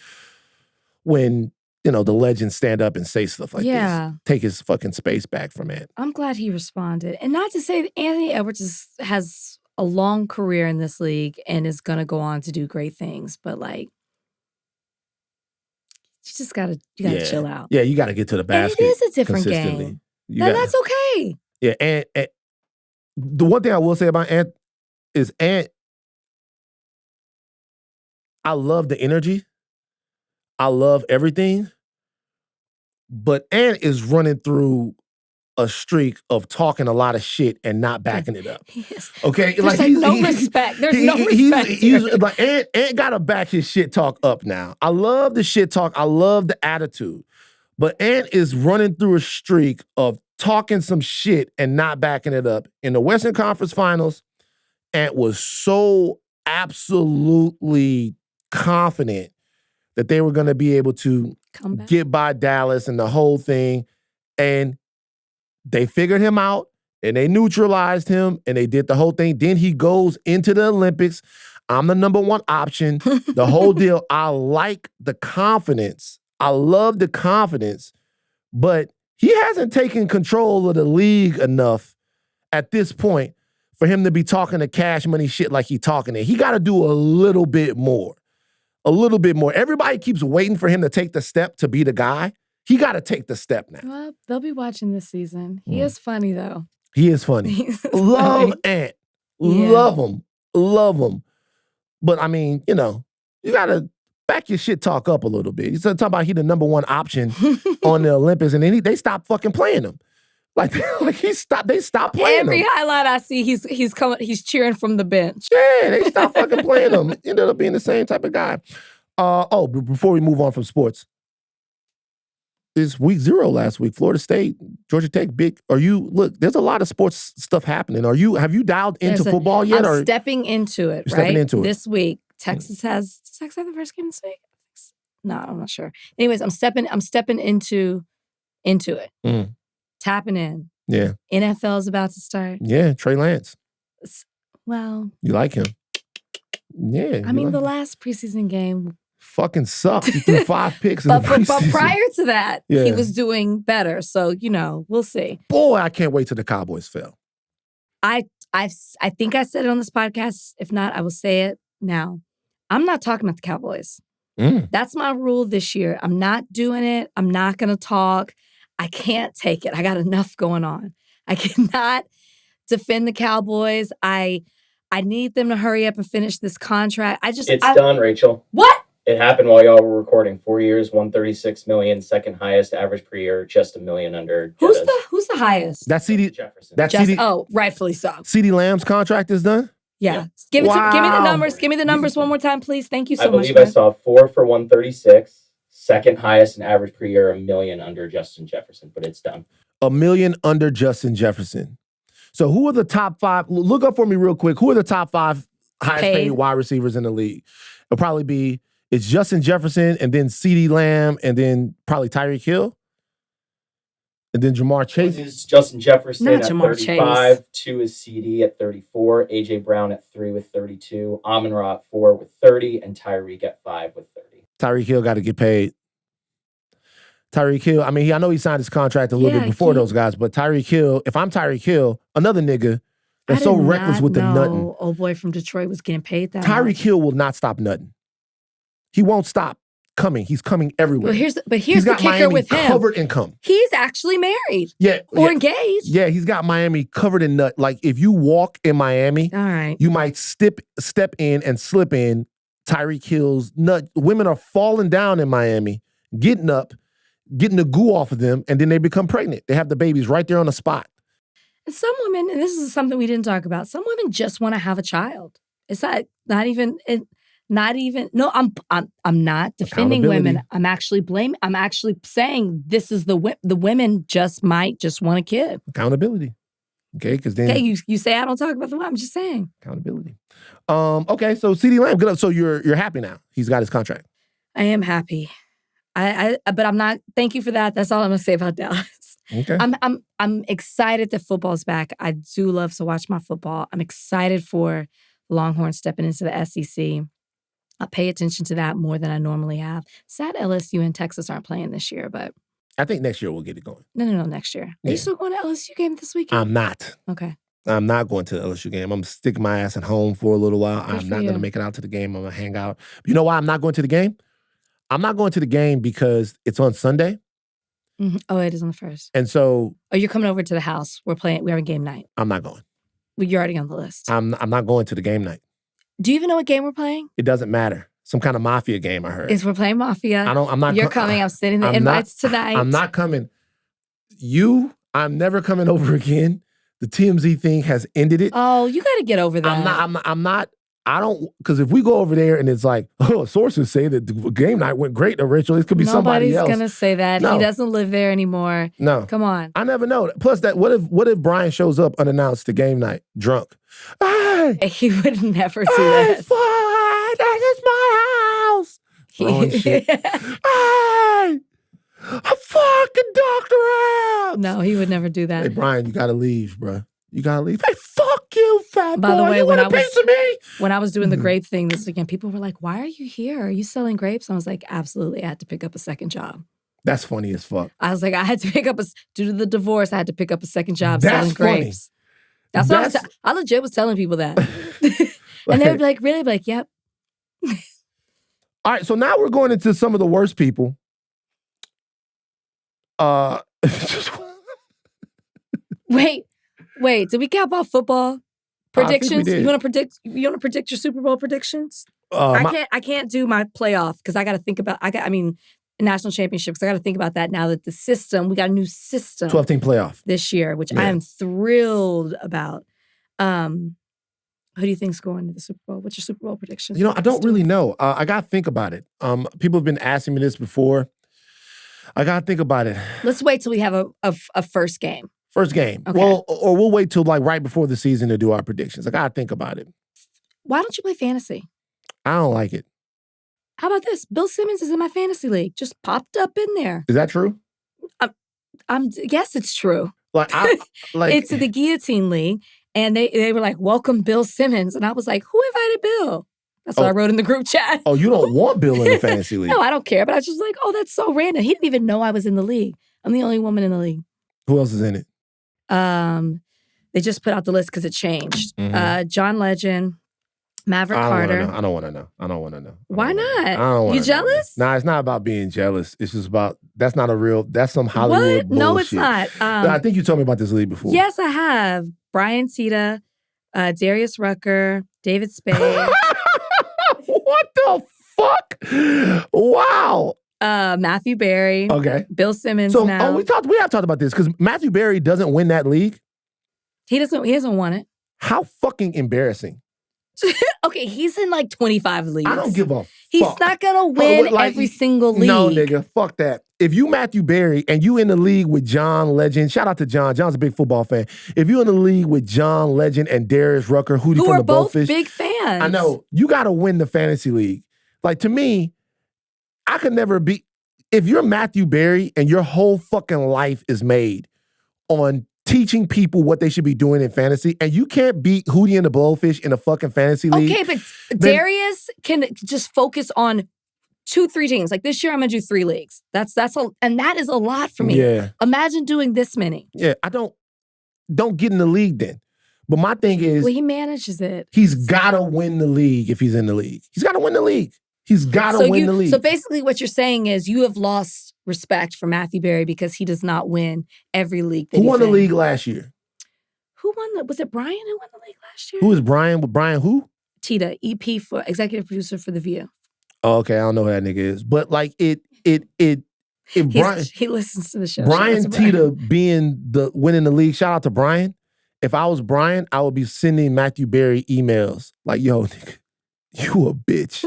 when, the legends stand up and say stuff like this. Take his fucking space back from it. I'm glad he responded. And not to say that Anthony Edwards has a long career in this league and is going to go on to do great things, but you just gotta chill out. Yeah, you gotta get to the basket. And it is a different game. That's okay. Yeah, and the one thing I will say about Ant is I love the energy. I love everything. But Ant is running through a streak of talking a lot of shit and not backing it up. Yes. Okay? There's no respect. There's no respect. He's like, Ant gotta back his shit talk up now. I love the shit talk. I love the attitude. But Ant is running through a streak of talking some shit and not backing it up. In the Western Conference Finals, Ant was so absolutely confident that they were going to be able to get by Dallas and the whole thing. And they figured him out and they neutralized him and they did the whole thing. Then he goes into the Olympics. I'm the number one option. The whole deal. I like the confidence. I love the confidence, but he hasn't taken control of the league enough at this point for him to be talking to Cash Money shit like he talking it. He got to do a little bit more. A little bit more. Everybody keeps waiting for him to take the step to be the guy. He got to take the step now. Well, they'll be watching this season. He is funny, though. He is funny. Love Ant. Yeah. Love him. But, I mean, you got to back your shit talk up a little bit. He's talking about he the number one option on the Olympics, and then they stopped fucking playing him. They stopped playing him. Every highlight I see, he's cheering from the bench. Yeah, they stopped fucking playing him. Ended up being the same type of guy. Before we move on from sports, it's week 0 last week. Florida State, Georgia Tech, big. There's a lot of sports stuff happening. Have you dialed into football yet? I'm stepping into it, right? Stepping into it. This week. Does Texas have the first game this week? No, I'm not sure. Anyways, I'm stepping into it. Mm. Tapping in. Yeah. NFL is about to start. Yeah, Trey Lance. Well. You like him. Yeah. I mean, the last preseason game fucking sucked. He threw 5 picks in the preseason. But prior to that, he was doing better. So, we'll see. Boy, I can't wait till the Cowboys fail. I think I said it on this podcast. If not, I will say it now. I'm not talking about the Cowboys. That's my rule this year. I'm not doing it. I'm not going to talk. I can't take it. I got enough going on. I cannot defend the Cowboys. I need them to hurry up and finish this contract. It's done, Rachel. What? It happened while y'all were recording. 4 years, 136 million, second highest average per year, just $1 million under. Who's the highest? That's CD. Jefferson. That's Just, CD. rightfully so. CD Lamb's contract is done. Yeah. Give me the Wow. numbers. Give me the numbers one more time, please. Thank you so I much. believe I saw 4 for 136, second highest in average per year, $1 million under Justin Jefferson, but it's done. $1 million under Justin Jefferson. So who are the top 5? Look up for me real quick. Who are the top 5 highest paid wide receivers in the league? It'll probably be it's Justin Jefferson and then CD Lamb and then probably Tyreek Hill and then Jamar Chase. One is Justin Jefferson Not at Jamar 35. Chase. 2 is CD at 34. AJ Brown at 3 with 32. Amon-Ra at 4 with 30, and Tyreek at 5 with 30. Tyreek Hill got to get paid. Tyreek Hill, I mean, I know he signed his contract a little bit before those guys, but Tyreek Hill, if I'm Tyreek Hill, another nigga that's so reckless with the nutting. Old boy from Detroit was getting paid that Tyreek much. Hill will not stop nutting. He won't stop coming. He's coming everywhere. Here's He's the got kicker Miami with him. covered in cum. He's actually married Yeah. or yeah. engaged. Yeah, he's got Miami covered in nut. Like if you walk in Miami, All right. you might step in and slip in Tyreek Hill's nut. Women are falling down in Miami, getting up, getting the goo off of them, and then they become pregnant. They have the babies right there on the spot. And some women, and this is something we didn't talk about, some women just want to have a child. It's not even. No, I'm not defending women. I'm actually saying this is the women might just want a kid. Accountability. Okay, because then you say I don't talk about the women. I'm just saying accountability. Okay, so CeeDee Lamb, good. So you're happy now. He's got his contract. I am happy. But I'm not. Thank you for that. That's all I'm gonna say about Dallas. Okay. I'm excited that football's back. I do love to watch my football. I'm excited for Longhorns stepping into the SEC. I pay attention to that more than I normally have. Sad LSU and Texas aren't playing this year, but I think next year we'll get it going. no, next year. Are Yeah. you still going to LSU game this weekend? I'm not. Okay. I'm not going to the LSU game. I'm sticking my ass at home for a little while. Good I'm for not going to you. make it out to the game. I'm going to hang out. You know why I'm not going to the game? I'm not going to the game because it's on Sunday. Mhm. Oh, it is on the 1st. And so Oh, you're coming over to the house. We're having game night. I'm not going. Well, you're already on the list. I'm not going to the game night. Do you even know what game we're playing? It doesn't matter. Some kind of mafia game, I heard. We're playing Mafia. I'm not You're coming. I'm sending the I'm invites tonight. I'm not coming. I'm never coming over again. The TMZ thing has ended it. Oh, you got to get over that. I don't, because if we go over there and it's like, oh, sources say that the game night went great originally, it could be somebody else. Nobody's going to say that. No. He doesn't live there anymore. No. Come on. I never know. Plus, what if Brian shows up unannounced to game night, drunk? Hey, He would never do hey, that. fuck, this is my house. Throwing shit. Hey, a fucking Dr. Abs. No, he would never do that. Hey, Brian, you gotta leave, bro. You gotta leave. Hey, fuck you, fat By the boy. way, You when want a piece of me? When I was doing the grape thing this weekend, people were like, why are you here? Are you selling grapes? I was like, absolutely. I had to pick up a second job. That's funny as fuck. I was like, I had to pick up due to the divorce, I had to pick up a second job That's selling funny. grapes. That's what I legit was telling people that. And they would be like, really? I'd be like, yep. All right, so now we're going into some of the worst people. Wait, did we cap off football predictions? did. You want to predict your Super Bowl predictions? I can't do my playoff because I got to think about national championships. I got to think about that now that we got a new system 12-team playoff this year, which I am thrilled about. Who do you think's going to the Super Bowl? What's your Super Bowl prediction? You know, I don't really know. I got to think about it. People have been asking me this before. I got to think about it. Let's wait till we have a first game. First game. Okay. Well, or we'll wait till like right before the season to do our predictions. I got to think about it. Why don't you play fantasy? I don't like it. How about this? Bill Simmons is in my fantasy league. Just popped up in there. Is that true? Yes, it's true. It's the Guillotine League. And they were like, welcome Bill Simmons. And I was like, who invited Bill? That's what I wrote in the group chat. Oh, you don't want Bill in the fantasy league? No, I don't care. But I was just like, oh, that's so random. He didn't even know I was in the league. I'm the only woman in the league. Who else is in it? They just put out the list because it changed. Mm-hmm. John Legend, Maverick Carter. I don't want to know. Why not? I don't wanna You know. jealous? Nah, it's not about being jealous. It's just about That's not a real. That's some Hollywood What? No, it's bullshit. not. I think you told me about this league before. Yes, I have. Brian Tita, Darius Rucker, David Spade. What the fuck? Wow. Matthew Berry. Okay. Bill Simmons So now. we have talked about this because Matthew Berry doesn't win that league. He hasn't won it. How fucking embarrassing. Okay, he's in like 25 leagues. I don't give a He's fuck. not gonna win every single league. No, nigga, fuck that. If you Matthew Berry and you in the league with John Legend, shout out to John. John's a big football fan. If you in the league with John Legend and Darius Rucker, Hootie who from are the both Blowfish, big fans. I know you got to win the fantasy league. Like to me, I could never be. If you're Matthew Berry and your whole fucking life is made on teaching people what they should be doing in fantasy, and you can't beat Hootie and the Blowfish in a fucking fantasy league. Okay, but Darius can just focus on 2-3 teams. Like this year, I'm gonna do 3 leagues. That's and that is a lot for me. Yeah. Imagine doing this many. Yeah, I don't get in the league then. But my thing is, Well, he manages it. he's got to win the league if he's in the league. He's got to win the league. He's got to win the league. So basically, what you're saying is you have lost respect for Matthew Berry because he does not win every league. That Who he's won the in. league last year? Who won was it Brian who won the league last year? Who is Brian? Brian who? Tita, EP for executive producer for The View. Oh, okay, I don't know who that nigga is. But like if Brian He listens to the show. Brian Shout out to Brian. Tita being the winning the league, shout out to Brian. If I was Brian, I would be sending Matthew Berry emails like, yo, nigga, you a bitch.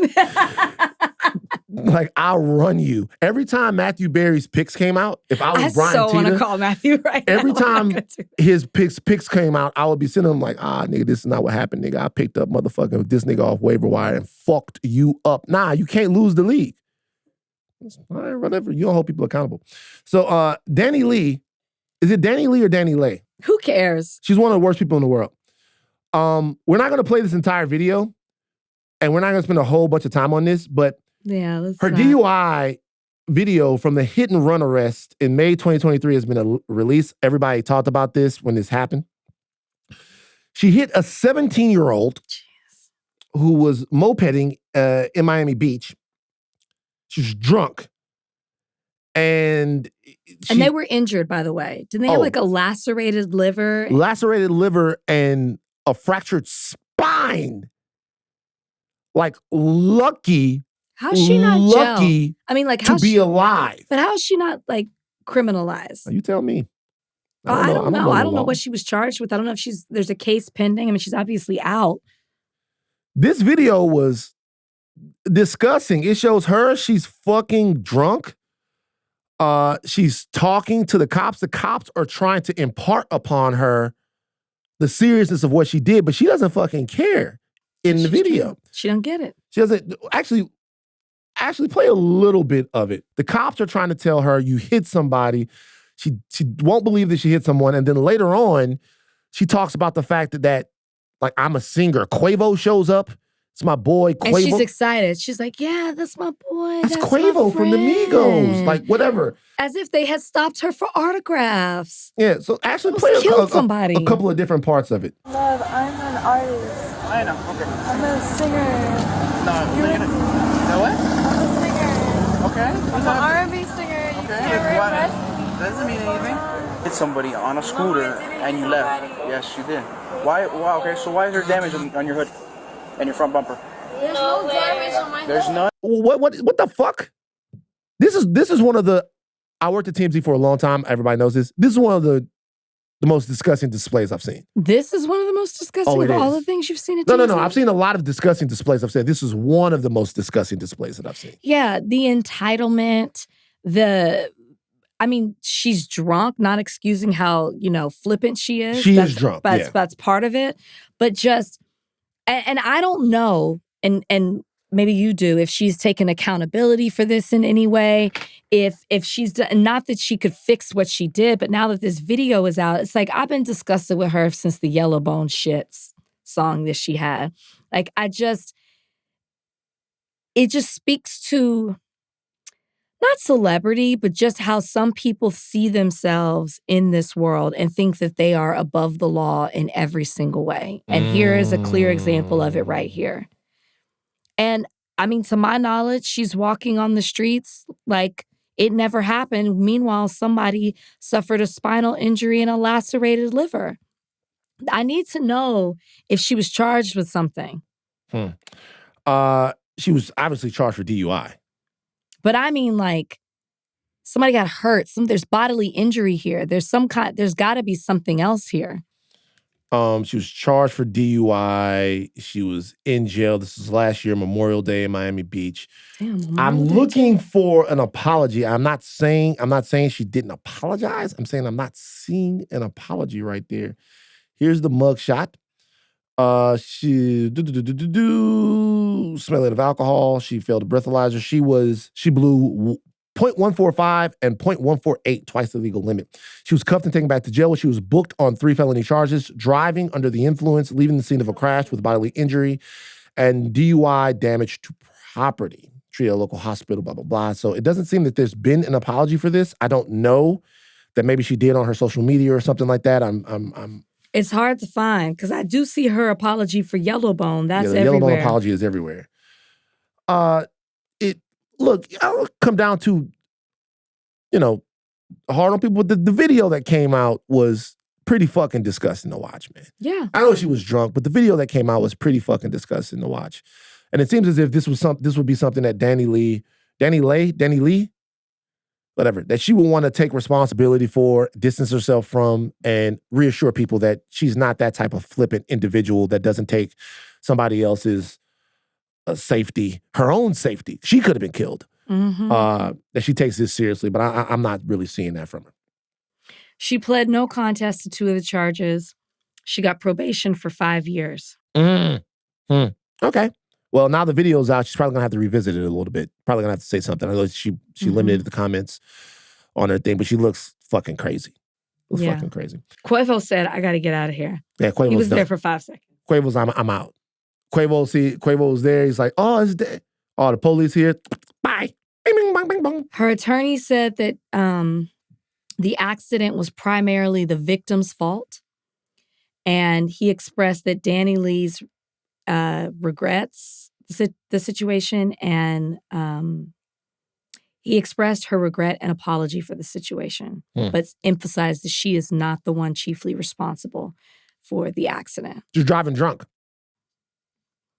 Like, I'll run you. Every time Matthew Berry's picks came out, if I was Brian so want to Tita, call Matthew right every now. time his picks came out, I would be sending him like, nigga, this is not what happened, nigga. I picked up motherfucking this nigga off waiver wire and fucked you up. Nah, you can't lose the league. All right, whatever. You don't hold people accountable. So Danny Lee, is it Danny Lee or Danny Lay? Who cares? She's one of the worst people in the world. We're not gonna play this entire video, and we're not gonna spend a whole bunch of time on this, but Yeah, let's her not. DUI video from the hit and run arrest in May 2023 has been released. Everybody talked about this when this happened. She hit a 17-year-old who was mopeding in Miami Beach. She was drunk. And they were injured, by the way. Didn't they have like a lacerated liver? Lacerated liver and a fractured spine. Like lucky. How's she not lucky jail? I mean, like, to be alive. But how is she not like criminalized? You tell me. I don't know. I don't know law. what she was charged with. I don't know if there's a case pending. I mean, she's obviously out. This video was disgusting. It shows her. She's fucking drunk. She's talking to the cops. The cops are trying to impart upon her the seriousness of what she did, but she doesn't fucking care in the video. She don't get it. She doesn't actually play a little bit of it. The cops are trying to tell her you hit somebody. She won't believe that she hit someone. And then later on, she talks about the fact that like, I'm a singer. Quavo shows up. It's my boy, Quavo. And she's excited. She's like, yeah, that's my boy. That's my Quavo from the Migos. friend." Like, whatever. As if they had stopped her for autographs. Yeah, so actually Almost play killed somebody. a couple of different parts of it. Love, I'm an artist. I know, okay. I'm a singer. No, you're gonna. You know what? I'm a singer. Okay. I'm an R&B singer. You Okay. can't What? repress me. Doesn't mean anything. Hit somebody on a scooter and you left. Yes, you did. Why? Okay, so why is there damage on your hood and your front bumper? There's no damage on my There's hood. none. What the fuck? This is one of the. I worked at TMZ for a long time. Everybody knows this. This is one of the most disgusting displays I've seen. This is one of the most disgusting it of all is. the things you've seen at No. TMZ? I've seen a lot of disgusting displays. I've said this is one of the most disgusting displays that I've seen. Yeah, the entitlement, I mean, she's drunk, not excusing how, flippant she is. She is drunk, yeah. That's part of it. But just, and I don't know, and maybe you do, if she's taken accountability for this in any way, if she's done, not that she could fix what she did, but now that this video is out, it's like, I've been disgusted with her since the Yellowbone Shits song that she had. Like, it just speaks to, not celebrity, but just how some people see themselves in this world and think that they are above the law in every single way. And here is a clear example of it right here. And I mean, to my knowledge, she's walking on the streets like it never happened. Meanwhile, somebody suffered a spinal injury and a lacerated liver. I need to know if she was charged with something. She was obviously charged for DUI. But I mean, like, somebody got hurt. There's bodily injury here. There's got to be something else here. She was charged for DUI. She was in jail. This was last year, Memorial Day in Miami Beach. Damn, I'm looking for an apology. I'm not saying she didn't apologize. I'm saying I'm not seeing an apology right there. Here's the mugshot. She smelling of alcohol. She failed a breathalyzer. She blew 0.145 and 0.148, twice the legal limit. She was cuffed and taken back to jail where she was booked on 3 felony charges: driving under the influence, leaving the scene of a crash with bodily injury, and DUI, damage to property. Treated at a local hospital, blah, blah, blah. So it doesn't seem that there's been an apology for this. I don't know that maybe she did on her social media or something like that. It's hard to find because I do see her apology for Yellowbone. That's everywhere. Yellowbone apology is everywhere. Look, I'll come down to, hard on people. The video that came out was pretty fucking disgusting to watch, man. Yeah. I know she was drunk, but the video that came out was pretty fucking disgusting to watch. And it seems as if this would be something that Danny Lee, whatever, that she would want to take responsibility for, distance herself from, and reassure people that she's not that type of flippant individual that doesn't take somebody else's safety, her own safety. She could have been killed. Mm-hmm. That she takes this seriously, but I'm not really seeing that from her. She pled no contest to 2 of the charges. She got probation for 5 years. Okay. Well, now the video's out. She's probably gonna have to revisit it a little bit. Probably gonna have to say something. I know she limited the comments on her thing, but she looks fucking crazy. Fucking crazy. Quavo said, "I got to get out of here." Yeah, Quavo's he was done. there for 5 seconds. Quavo's, I'm out. Quavo's there. He's like, oh, it's dead. Oh, the police here. Bye. Bing, bing, bang, bing, bong. Her attorney said that the accident was primarily the victim's fault, and he expressed that Danny Lee's regrets the situation, and he expressed her regret and apology for the situation, but emphasized that she is not the one chiefly responsible for the accident. She's driving drunk.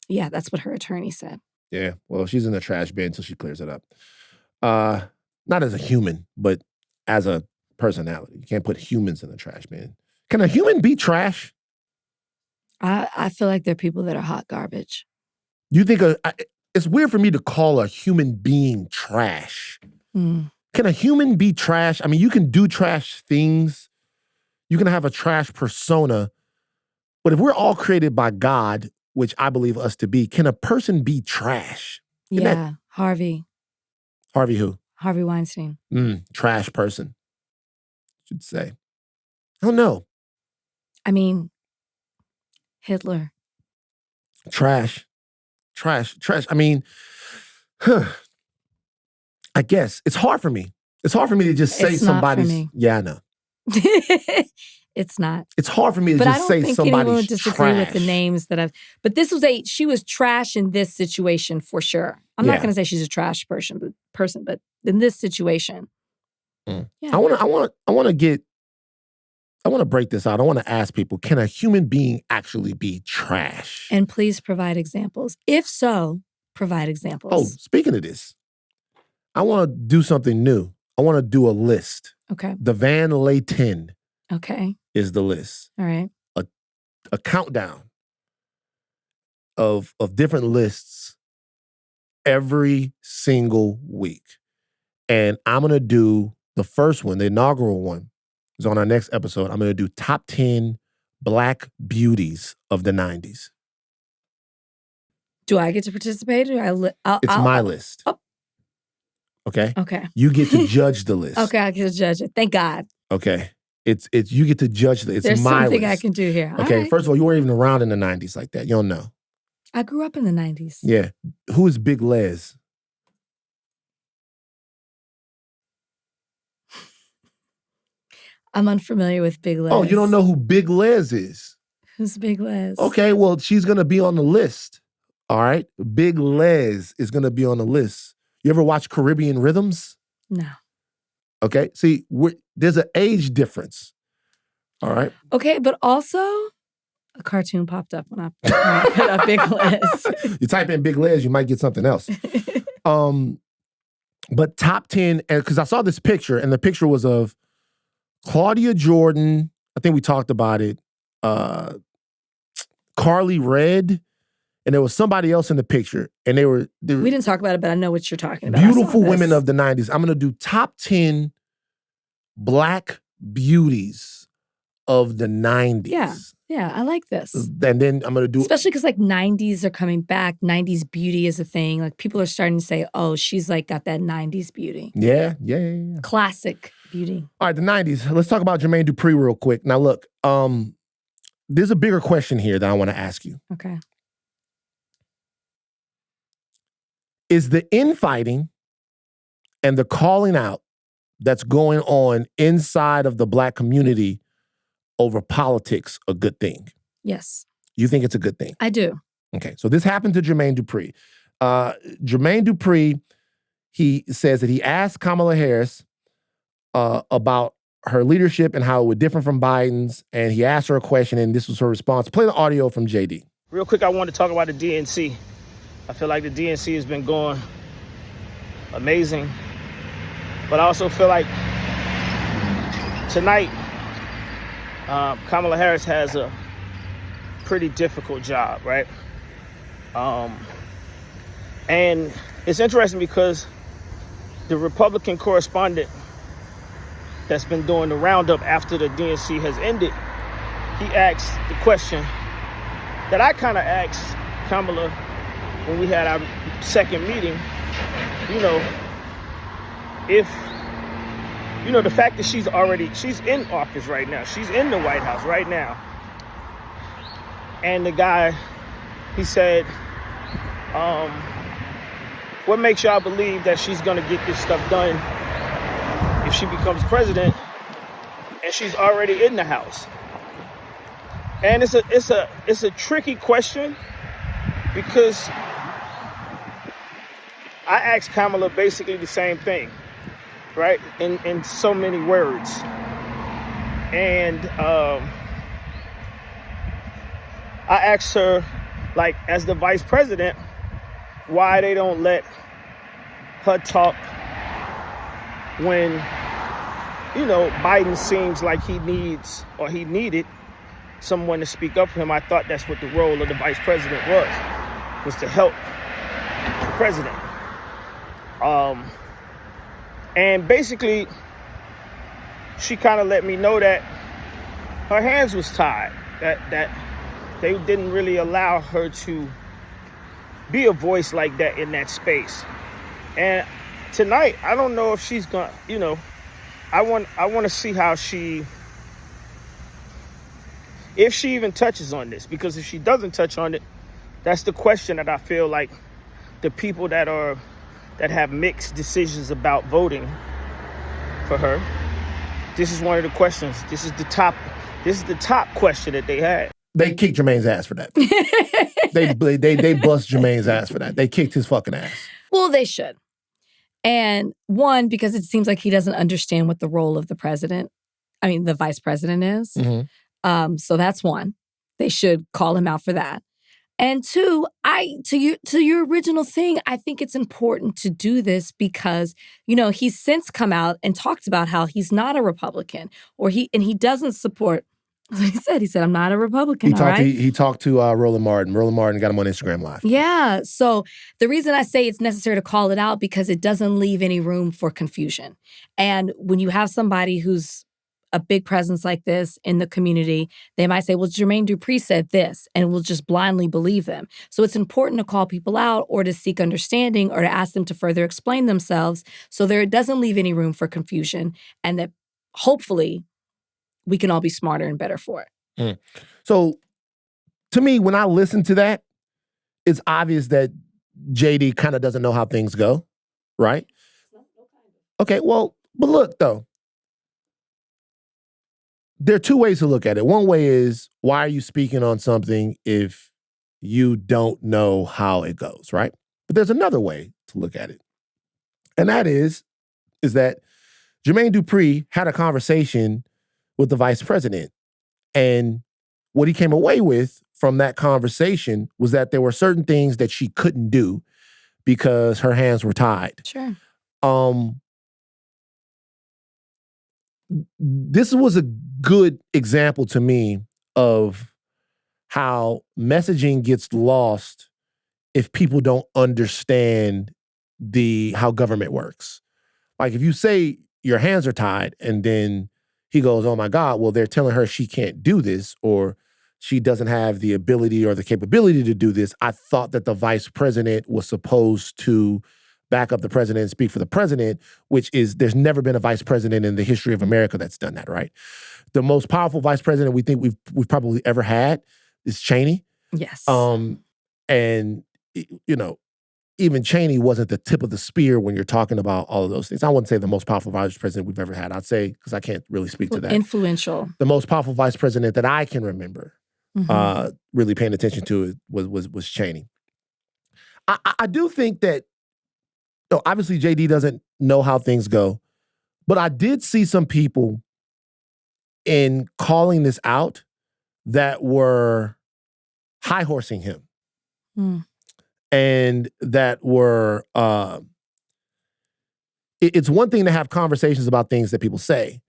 Yeah, that's what her attorney said. Yeah, well, she's in the trash bin until she clears it up. Not as a human, but as a personality. You can't put humans in the trash bin. Can a human be trash? I feel like there are people that are hot garbage. Do you think it's weird for me to call a human being trash? Can a human be trash? I mean, you can do trash things. You can have a trash persona. But if we're all created by God, which I believe us to be, can a person be trash? Harvey. Harvey who? Harvey Weinstein. Trash person, should say. I don't know. I mean, Hitler. Trash. I mean, I guess it's hard for me. It's hard for me to just say somebody's. Yeah, I know. It's not. It's hard for me to just say somebody's trash. But I don't think anyone would disagree with the names that I've. But this was she was trash in this situation for sure. I'm not going to say she's a trash person, but in this situation, I want to break this out. I want to ask people: can a human being actually be trash? And please provide examples. If so, provide examples. Oh, speaking of this, I want to do something new. I want to do a list. Okay. The Van Lay 10. Okay. Is the list. All right. A countdown of different lists every single week. And I'm going to do the first one, the inaugural one, is on our next episode. I'm going to do top 10 Black beauties of the 90s. Do I get to participate? It's my list. Oh. Okay? Okay. You get to judge the list. Okay, I get to judge it. Thank God. Okay. It's you get to judge the. It's There's my something list. I can do here. Okay, right. First of all, you weren't even around in the 90s like that. You don't know. I grew up in the 90s. Yeah. Who is Big Les? I'm unfamiliar with Big Les. Oh, you don't know who Big Les is? Who's Big Les? Okay, well, she's going to be on the list. All right? Big Les is going to be on the list. You ever watch Caribbean Rhythms? No. Okay? See, there's an age difference. All right? Okay, but also a cartoon popped up when I put up Big Liz. You type in Big Liz, you might get something else. But top 10, because I saw this picture, and the picture was of Claudia Jordan. I think we talked about it. Carly Red, and there was somebody else in the picture, and they were We didn't talk about it, but I know what you're talking about. beautiful women of the 90s. I'm going to do top 10 Black beauties of the 90s. Yeah, I like this. And then I'm going to do... Especially because like 90s are coming back. 90s beauty is a thing. Like people are starting to say, oh, she's like got that 90s beauty. Yeah. Classic beauty. All right, the 90s. Let's talk about Jermaine Dupri real quick. Now, look, there's a bigger question here that I want to ask you. Okay. Is the infighting and the calling out that's going on inside of the Black community over politics a good thing? Yes. You think it's a good thing? I do. Okay, so this happened to Jermaine Dupri. Jermaine Dupri, he says that he asked Kamala Harris about her leadership and how it was different from Biden's, and he asked her a question, and this was her response. Play the audio from JD. Real quick, I want to talk about the DNC. I feel like the DNC has been going amazing, but I also feel like tonight, Kamala Harris has a pretty difficult job, right? And it's interesting because the Republican correspondent that's been doing the roundup after the DNC has ended, he asked the question that I kind of asked Kamala when we had our second meeting, if, the fact that she's in office right now, she's in the White House right now. And the guy, he said, what makes y'all believe that she's gonna get this stuff done if she becomes president and she's already in the House? And it's a tricky question because I asked Kamala basically the same thing, right? In so many words. And I asked her, like, as the vice president, why they don't let her talk when, Biden seems like he needed someone to speak up for him. I thought that's what the role of the vice president was to help the president. And basically, she kind of let me know that her hands was tied, that they didn't really allow her to be a voice like that in that space. And tonight, I don't know if she's gonna, I want to see how if she even touches on this, because if she doesn't touch on it, that's the question that I feel like the people that have mixed decisions about voting for her, this is one of the questions. This is the top question that they had. They kicked Jermaine's ass for that. they bust Jermaine's ass for that. They kicked his fucking ass. Well, they should. And one, because it seems like he doesn't understand what the role of the vice president is. Mm-hmm. So that's one. They should call him out for that. And two, to your original thing, I think it's important to do this because, he's since come out and talked about how he's not a Republican he doesn't support. He said, I'm not a Republican. He talked to Roland Martin. Roland Martin got him on Instagram Live. Yeah. So the reason I say it's necessary to call it out because it doesn't leave any room for confusion. And when you have somebody who's a big presence like this in the community, they might say, well, Jermaine Dupri said this, and we'll just blindly believe them. So it's important to call people out or to seek understanding or to ask them to further explain themselves so it doesn't leave any room for confusion and that hopefully we can all be smarter and better for it. So to me, when I listen to that, it's obvious that JD kind of doesn't know how things go, right? Okay, well, but look, though. There are two ways to look at it. One way is, why are you speaking on something if you don't know how it goes, right? But there's another way to look at it. And that is that Jermaine Dupri had a conversation with the vice president. And what he came away with from that conversation was that there were certain things that she couldn't do because her hands were tied. Sure. This was a good example to me of how messaging gets lost if people don't understand how government works. Like if you say your hands are tied and then he goes, oh my God, well, they're telling her she can't do this or she doesn't have the ability or the capability to do this. I thought that the vice president was supposed to back up the president and speak for the president, which is, there's never been a vice president in the history of America that's done that, right? The most powerful vice president we think we've probably ever had is Cheney. Yes. And, you know, even Cheney wasn't the tip of the spear when you're talking about all of those things. I wouldn't say the most powerful vice president we've ever had. I'd say, because I can't really speak to that. Influential. The most powerful vice president that I can remember really paying attention to it was Cheney. I do think that, you know, obviously JD doesn't know how things go, but I did see some people in calling this out that were high-horsing him. And that were, it's one thing to have conversations about things that people say.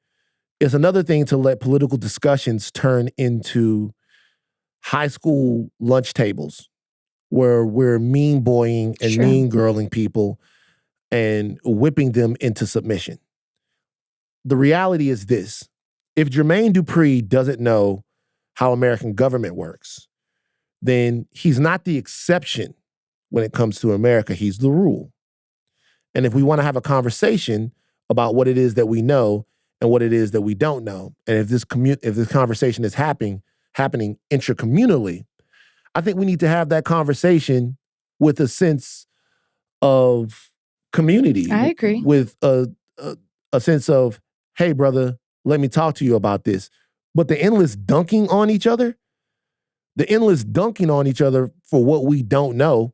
It's another thing to let political discussions turn into high school lunch tables where we're mean boying and mean girling people and whipping them into submission. The reality is this: if Jermaine Dupri doesn't know how American government works, then he's not the exception when it comes to America. He's the rule. And if we want to have a conversation about what it is that we know and what it is that we don't know, and if this conversation is happening intracommunally, I think we need to have that conversation with a sense of community. I agree. With a sense of, hey, brother, let me talk to you about this. But the endless dunking on each other for what we don't know,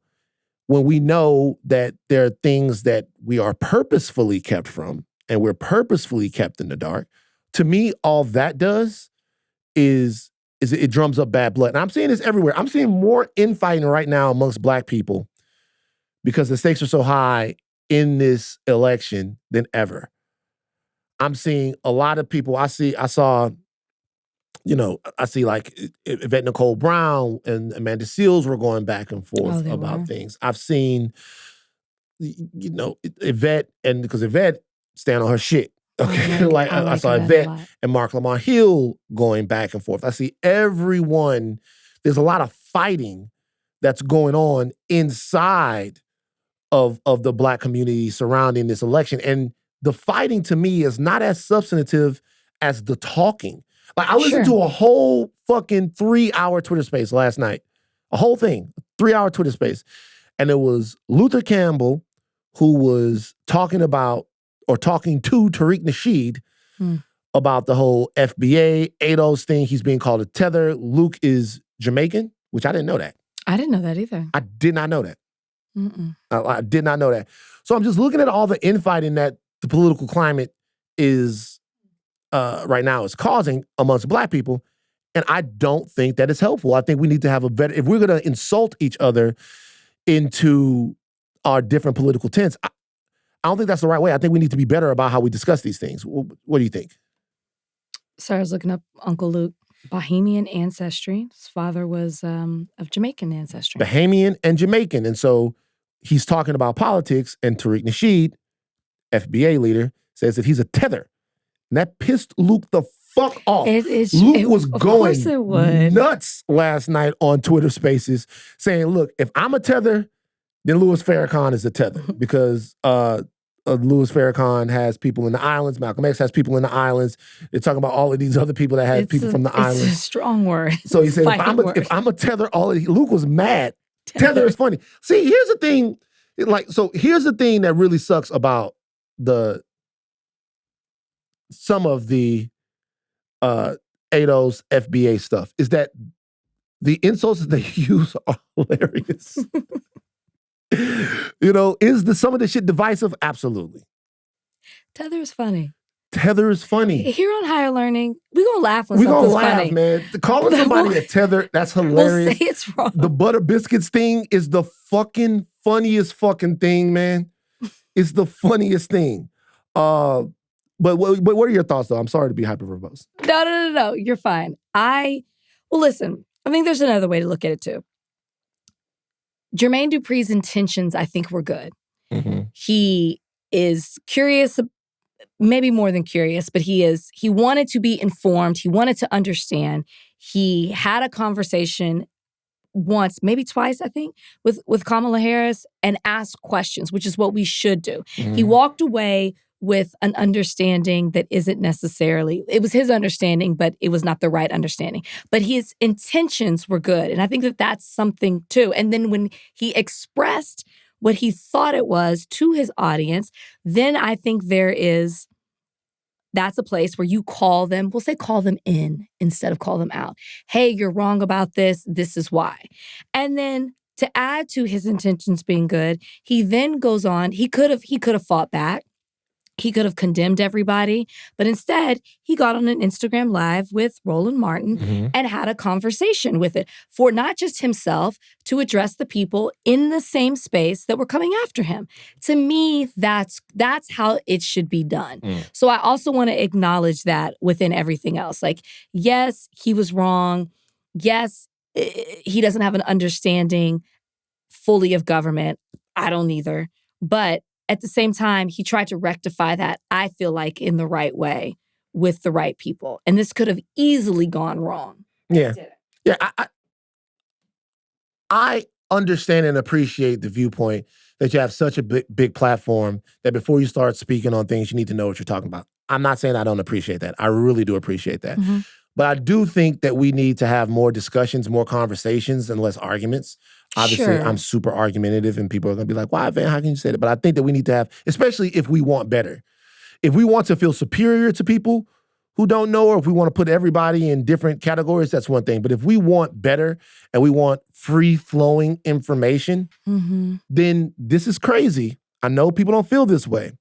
when we know that there are things that we are purposefully kept from and we're purposefully kept in the dark, to me, all that does is it drums up bad blood. And I'm seeing this everywhere. I'm seeing more infighting right now amongst Black people because the stakes are so high in this election than ever. I'm seeing a lot of people, I see like Yvette Nicole Brown and Amanda Seales were going back and forth about things. I've seen, you know, Yvette, and because Yvette stand on her shit. Okay, I saw Yvette and Mark Lamont Hill going back and forth. I see everyone. There's a lot of fighting that's going on inside of the Black community surrounding this election, and the fighting to me is not as substantive as the talking. Like I listened to a whole fucking 3-hour Twitter space last night. A whole thing, 3-hour Twitter space. And it was Luther Campbell who was talking to Tariq Nasheed about the whole FBA, ADOS thing. He's being called a tether. Luke is Jamaican, which I didn't know that. I didn't know that either. I did not know that. I did not know that. So I'm just looking at all the infighting that the political climate is right now is causing amongst Black people, and I don't think that is helpful. I think we need to have if we're going to insult each other into our different political tents, I don't think that's the right way. I think we need to be better about how we discuss these things. What do you think? So I was looking up Uncle Luke, Bahamian ancestry. His father was of Jamaican ancestry. Bahamian and Jamaican. And so he's talking about politics, and Tariq Nasheed, FBA leader, says that he's a tether. And that pissed Luke the fuck off. Luke was going nuts last night on Twitter Spaces saying, look, if I'm a tether, then Louis Farrakhan is a tether because Louis Farrakhan has people in the islands. Malcolm X has people in the islands. They're talking about all of these other people that have people from the islands. It's a strong word. So he said, if I'm a tether, Luke was mad. Tether is funny. See, here's the thing. Here's the thing that really sucks about some of the ADOS FBA stuff is that the insults that they use are hilarious. You know, is some of the shit divisive? Absolutely. Tether is funny. Tether is funny. Here on Higher Learning, we gonna laugh when We gonna something's laugh, funny. man. Calling somebody a tether, that's We'll hilarious. say it's wrong. The butter biscuits thing is the fucking funniest fucking thing, man. It's the funniest thing. But what are your thoughts, though? I'm sorry to be hyper verbose. No. You're fine. Well, listen, I think there's another way to look at it, too. Jermaine Dupri's intentions, I think, were good. Mm-hmm. He is curious, maybe more than curious, but he wanted to be informed. He wanted to understand. He had a conversation once, maybe twice, I think, with Kamala Harris and asked questions, which is what we should do. Mm-hmm. He walked away with an understanding that isn't necessarily, it was his understanding, but it was not the right understanding. But his intentions were good. And I think that that's something too. And then when he expressed what he thought it was to his audience, then I think that's a place where you call them, we'll say call them in instead of call them out. Hey, you're wrong about this. This is why. And then to add to his intentions being good, he then goes on, he could have fought back. He could have condemned everybody, but instead he got on an Instagram Live with Roland Martin and had a conversation with it for not just himself, to address the people in the same space that were coming after him. To me, that's how it should be done. So I also want to acknowledge that within everything else. Like, yes, he was wrong. Yes, he doesn't have an understanding fully of government. I don't either. But at the same time, he tried to rectify that, I feel like, in the right way with the right people. And this could have easily gone wrong. Yeah. Yeah. I understand and appreciate the viewpoint that you have such a big platform that before you start speaking on things, you need to know what you're talking about. I'm not saying I don't appreciate that. I really do appreciate that. Mm-hmm. But I do think that we need to have more discussions, more conversations, and less arguments. Obviously, Sure. I'm super argumentative, and people are going to be like, why, Van, how can you say that? But I think that we need to have, especially if we want better. If we want to feel superior to people who don't know, or if we want to put everybody in different categories, that's one thing. But if we want better and we want free-flowing information, then this is crazy. I know people don't feel this way.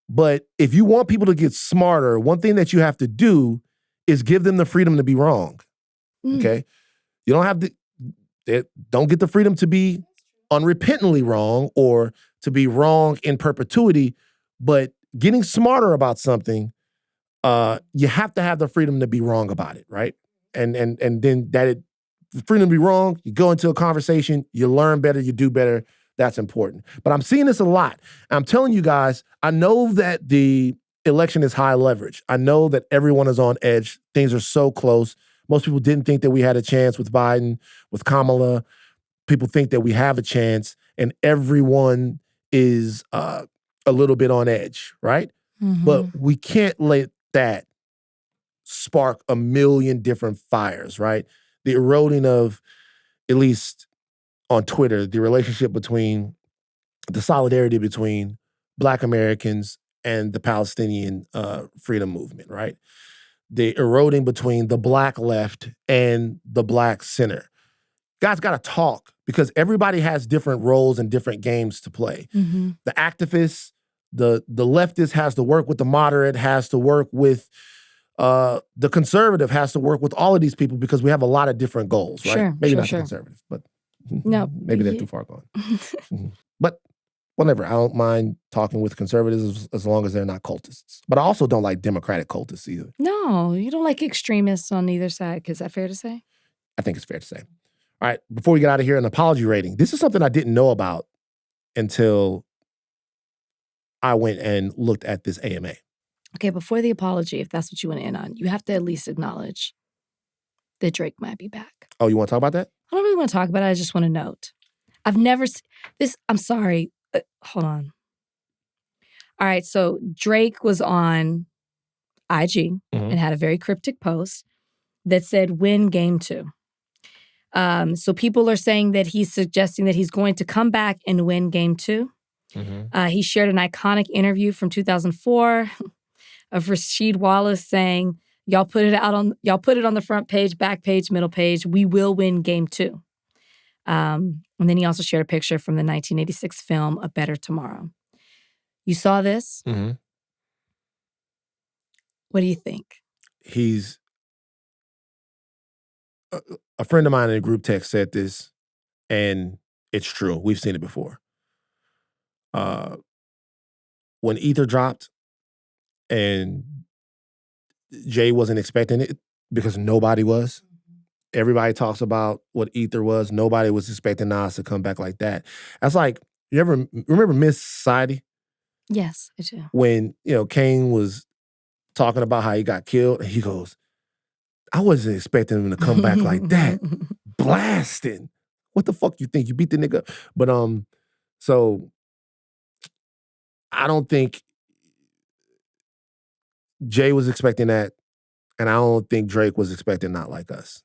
But if you want people to get smarter, one thing that you have to do is give them the freedom to be wrong, okay? You don't have to, don't get the freedom to be unrepentantly wrong or to be wrong in perpetuity, but getting smarter about something, you have to have the freedom to be wrong about it, right? And then the freedom to be wrong, you go into a conversation, you learn better, you do better. That's important. But I'm seeing this a lot. I'm telling you guys, I know that the election is high leverage. I know that everyone is on edge. Things are so close. Most people didn't think that we had a chance with Biden, with Kamala. People think that we have a chance, and everyone is a little bit on edge, right? But we can't let that spark a million different fires, right? The eroding of, at least on Twitter, the relationship between, the solidarity between Black Americans and the Palestinian freedom movement, right? The eroding between the Black left and the Black center. Guys got to talk, because everybody has different roles and different games to play. The activists, the leftist has to work with the moderate, has to work with the conservative, has to work with all of these people, because we have a lot of different goals, right? Sure, Maybe sure, not sure. the conservative, but No. maybe they're too far gone. But whatever, I don't mind talking with conservatives as long as they're not cultists. But I also don't like Democratic cultists either. No, you don't like extremists on either side. Is that fair to say? I think it's fair to say. All right, before we get out of here, an apology rating. This is something I didn't know about until I went and looked at this AMA. Okay, before the apology, if that's what you want to end on, you have to at least acknowledge that Drake might be back. Oh, you want to talk about that? I don't really want to talk about it. I just want to note. I've never this. I'm sorry. Hold on. All right. So Drake was on IG and had a very cryptic post that said, "Win game 2." So people are saying that he's suggesting that he's going to come back and win game 2. He shared an iconic interview from 2004 of Rasheed Wallace saying, Y'all put it on the front page, back page, middle page. We will win game 2. And then he also shared a picture from the 1986 film A Better Tomorrow. You saw this? What do you think? He's a friend of mine in a group text said this, and it's true. We've seen it before. When Ether dropped, and Jay wasn't expecting it because nobody was. Everybody talks about what Ether was. Nobody was expecting Nas to come back like that. That's like, you ever remember Miss Society? Yes, I do. When, Kane was talking about how he got killed, and he goes, I wasn't expecting him to come back like that. Blasting. What the fuck you think? You beat the nigga up? But so I don't think Jay was expecting that, and I don't think Drake was expecting Not Like Us.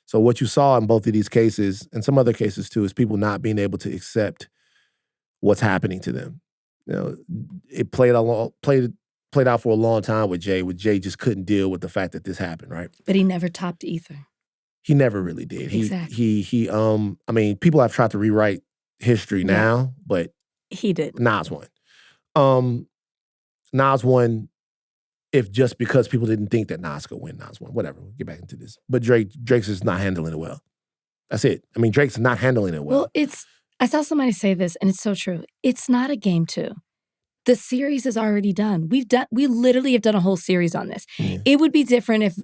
So what you saw in both of these cases, and some other cases too, is people not being able to accept what's happening to them. It played out for a long time with Jay, where Jay just couldn't deal with the fact that this happened, right? But he never topped Ether. He never really did. Exactly. He I mean, people have tried to rewrite history now, but he did. Nas won. Nas won if just because people didn't think that Nas could win, Nas won. Whatever, we'll get back into this. But Drake's just not handling it well. That's it. I mean, Drake's not handling it well. Well, I saw somebody say this, and it's so true. It's not a game 2. The series is already done. We literally have done a whole series on this. Yeah. It would be different if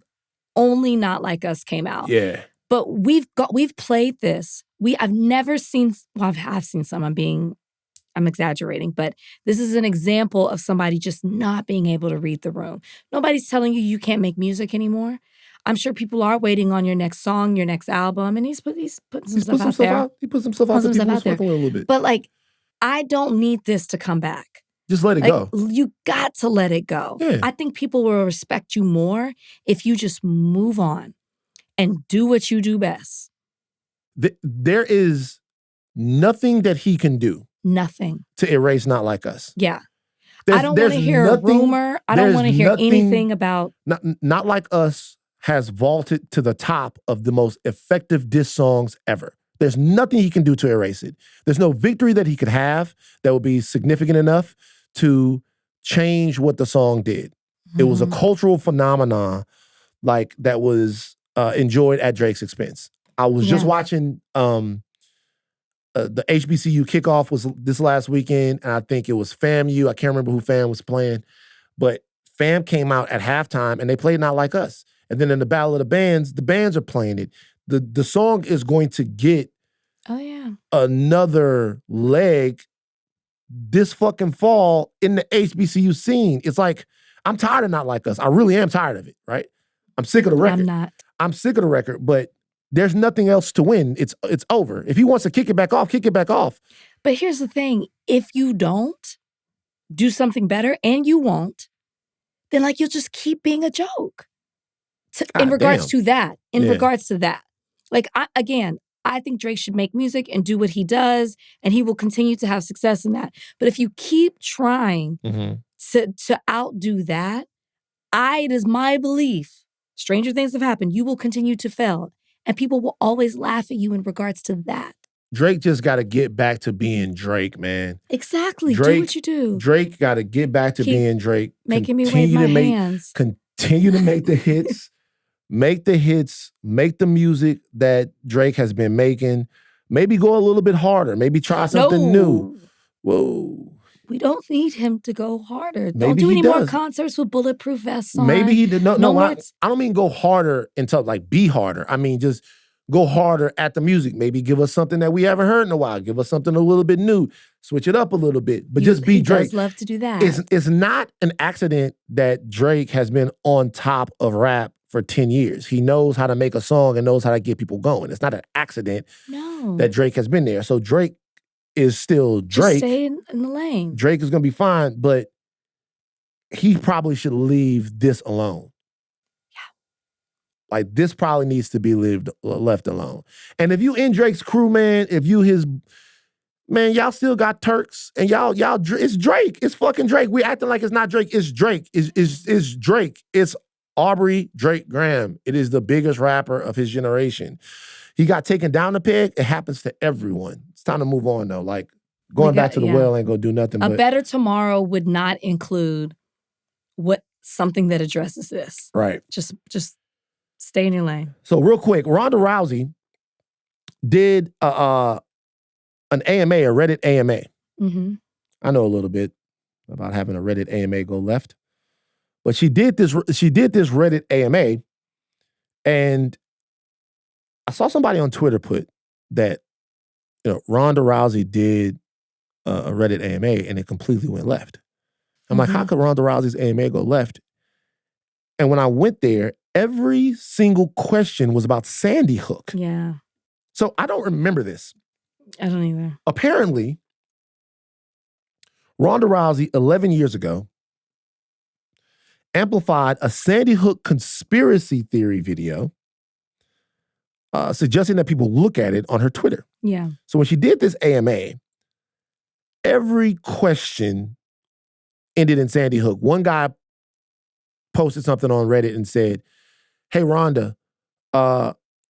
only Not Like Us came out. Yeah. But we've played this. I've never seen, well, I've seen some, I'm exaggerating, but this is an example of somebody just not being able to read the room. Nobody's telling you can't make music anymore. I'm sure people are waiting on your next song, your next album, and he's putting some stuff out there. He put some stuff out there. People's fucking with a little bit. But like, I don't need this to come back. Just let it go. You got to let it go. Yeah. I think people will respect you more if you just move on and do what you do best. There is nothing that he can do. Nothing. To erase Not Like Us. Yeah. I don't want to hear a rumor. I don't want to hear anything about... Not Like Us has vaulted to the top of the most effective diss songs ever. There's nothing he can do to erase it. There's no victory that he could have that would be significant enough to change what the song did. It was a cultural phenomenon that was enjoyed at Drake's expense. I was just watching the HBCU kickoff was this last weekend, and I think it was FAMU. I can't remember who Fam was playing, but Fam came out at halftime and they played Not Like Us. And then in the Battle of the bands are playing it. The song is going to get another leg this fucking fall in the HBCU scene. It's like, I'm tired of Not Like Us. I really am tired of it, right? I'm sick of the record. I'm not. I'm sick of the record, but there's nothing else to win. It's over. If he wants to kick it back off, kick it back off. But here's the thing. If you don't do something better, and you won't, then you'll just keep being a joke. In regards to that. I think Drake should make music and do what he does, and he will continue to have success in that. But if you keep trying to outdo that, it is my belief, stranger things have happened, you will continue to fail. And people will always laugh at you in regards to that. Drake just got to get back to being Drake, man. Exactly. Do what you do. Drake got to get back to being Drake. Making me wave my hands. Continue to make the hits. Make the hits. Make the music that Drake has been making. Maybe go a little bit harder. Maybe try something new. Whoa. We don't need him to go harder. Maybe don't do any more does. concerts with Bulletproof Vests on. Maybe he did. No, I I don't mean go harder until be harder. I mean just go harder at the music. Maybe give us something that we haven't heard in a while. Give us something a little bit new. Switch it up a little bit. But just be Drake. He does love to do that. It's not an accident that Drake has been on top of rap for 10 years. He knows how to make a song and knows how to get people going. It's not an accident that Drake has been there. So Drake is still Drake. Just stay in the lane. Drake is going to be fine, but he probably should leave this alone. Yeah. This probably needs to be left alone. And if you in Drake's crew, man, if you man, y'all still got Turks and y'all, it's Drake. It's fucking Drake. We acting like it's not Drake. It's Drake. It's Drake. It's Aubrey Drake Graham. It is the biggest rapper of his generation. He got taken down a peg. It happens to everyone. It's time to move on, though. Going back to the well ain't gonna do nothing. A Better Tomorrow would not include what something that addresses this. Right. Just stay in your lane. So real quick, Ronda Rousey did an AMA, a Reddit AMA. Mm-hmm. I know a little bit about having a Reddit AMA go left. But she did this Reddit AMA, and I saw somebody on Twitter put that, Ronda Rousey did a Reddit AMA and it completely went left. I'm like, how could Ronda Rousey's AMA go left? And when I went there, every single question was about Sandy Hook. Yeah. So I don't remember this. I don't either. Apparently, Ronda Rousey, 11 years ago, amplified a Sandy Hook conspiracy theory video, suggesting that people look at it on her Twitter. Yeah. So when she did this AMA, every question ended in Sandy Hook. One guy posted something on Reddit and said, "Hey, Rhonda,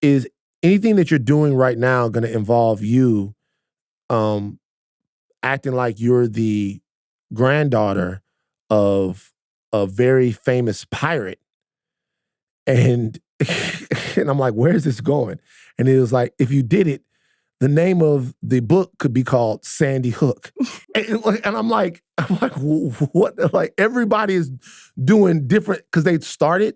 is anything that you're doing right now going to involve you acting like you're the granddaughter of a very famous pirate?" And I'm like, where is this going? And it was like, if you did it, the name of the book could be called Sandy Hook. And I'm like, what? Like, everybody is doing different, because they'd started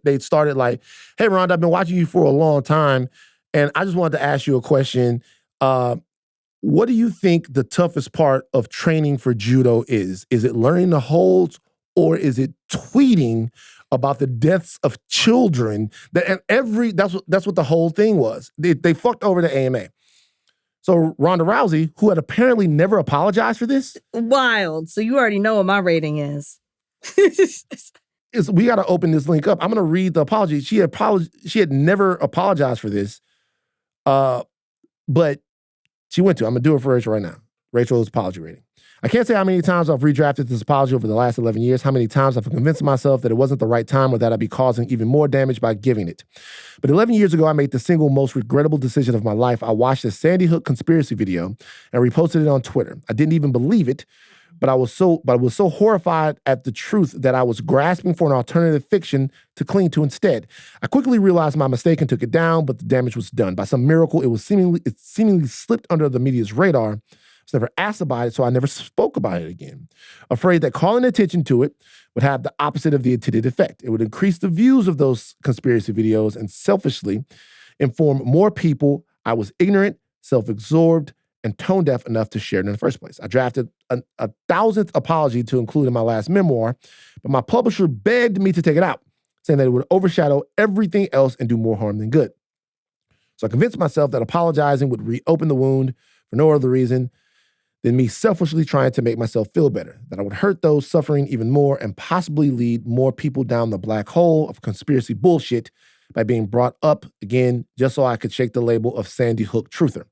like, "Hey, Rhonda, I've been watching you for a long time, and I just wanted to ask you a question. What do you think the toughest part of training for judo is? Is it learning the holds, or is it tweeting about the deaths of children?" That's what the whole thing was. They fucked over the AMA. So Ronda Rousey, who had apparently never apologized for this. Wild. So you already know what my rating is. We got to open this link up. I'm going to read the apology. She had never apologized for this, but she went to. I'm going to do it for Rachel right now. Rachel's apology rating. "I can't say how many times I've redrafted this apology over the last 11 years, how many times I've convinced myself that it wasn't the right time or that I'd be causing even more damage by giving it. But 11 years ago, I made the single most regrettable decision of my life. I watched a Sandy Hook conspiracy video and reposted it on Twitter. I didn't even believe it, but I was so horrified at the truth that I was grasping for an alternative fiction to cling to instead. I quickly realized my mistake and took it down, but the damage was done. By some miracle, it seemingly slipped under the media's radar. I was never asked about it, so I never spoke about it again. Afraid that calling attention to it would have the opposite of the intended effect. It would increase the views of those conspiracy videos and selfishly inform more people I was ignorant, self-absorbed, and tone deaf enough to share it in the first place. I drafted a 1,000th apology to include in my last memoir, but my publisher begged me to take it out, saying that it would overshadow everything else and do more harm than good. So I convinced myself that apologizing would reopen the wound for no other reason than me selfishly trying to make myself feel better, that I would hurt those suffering even more and possibly lead more people down the black hole of conspiracy bullshit by being brought up again just so I could shake the label of Sandy Hook truther.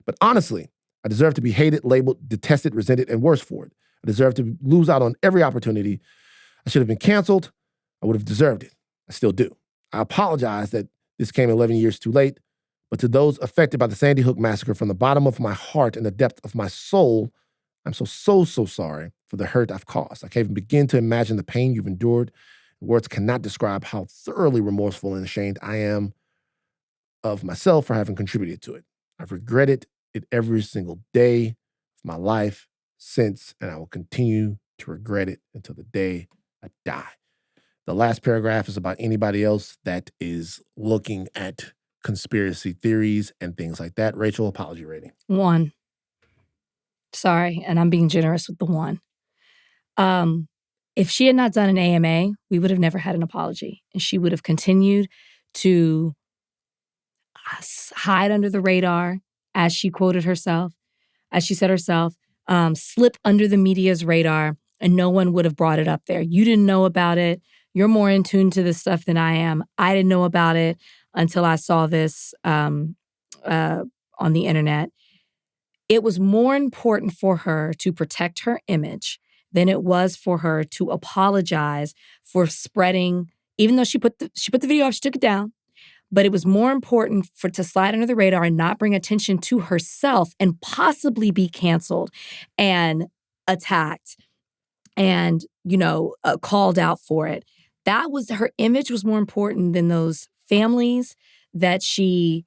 But honestly, I deserve to be hated, labeled, detested, resented, and worse for it. I deserve to lose out on every opportunity. I should have been canceled. I would have deserved it. I still do. I apologize that this came 11 years too late. But to those affected by the Sandy Hook massacre, from the bottom of my heart and the depth of my soul, I'm so sorry for the hurt I've caused. I can't even begin to imagine the pain you've endured. Words cannot describe how thoroughly remorseful and ashamed I am of myself for having contributed to it. I've regretted it every single day of my life since, and I will continue to regret it until the day I die." The last paragraph is about anybody else that is looking at conspiracy theories and things like that. Rachel, apology rating. 1. Sorry, and I'm being generous with the 1. If she had not done an AMA, we would have never had an apology. And she would have continued to hide under the radar, as she quoted herself, as she said herself, slip under the media's radar, and no one would have brought it up there. You didn't know about it. You're more in tune to this stuff than I am. I didn't know about it until I saw this on the internet. It was more important for her to protect her image than it was for her to apologize for spreading, even though she put the video up, she took it down. But it was more important to slide under the radar and not bring attention to herself and possibly be canceled and attacked and, called out for it, That was her image was more important than those families that she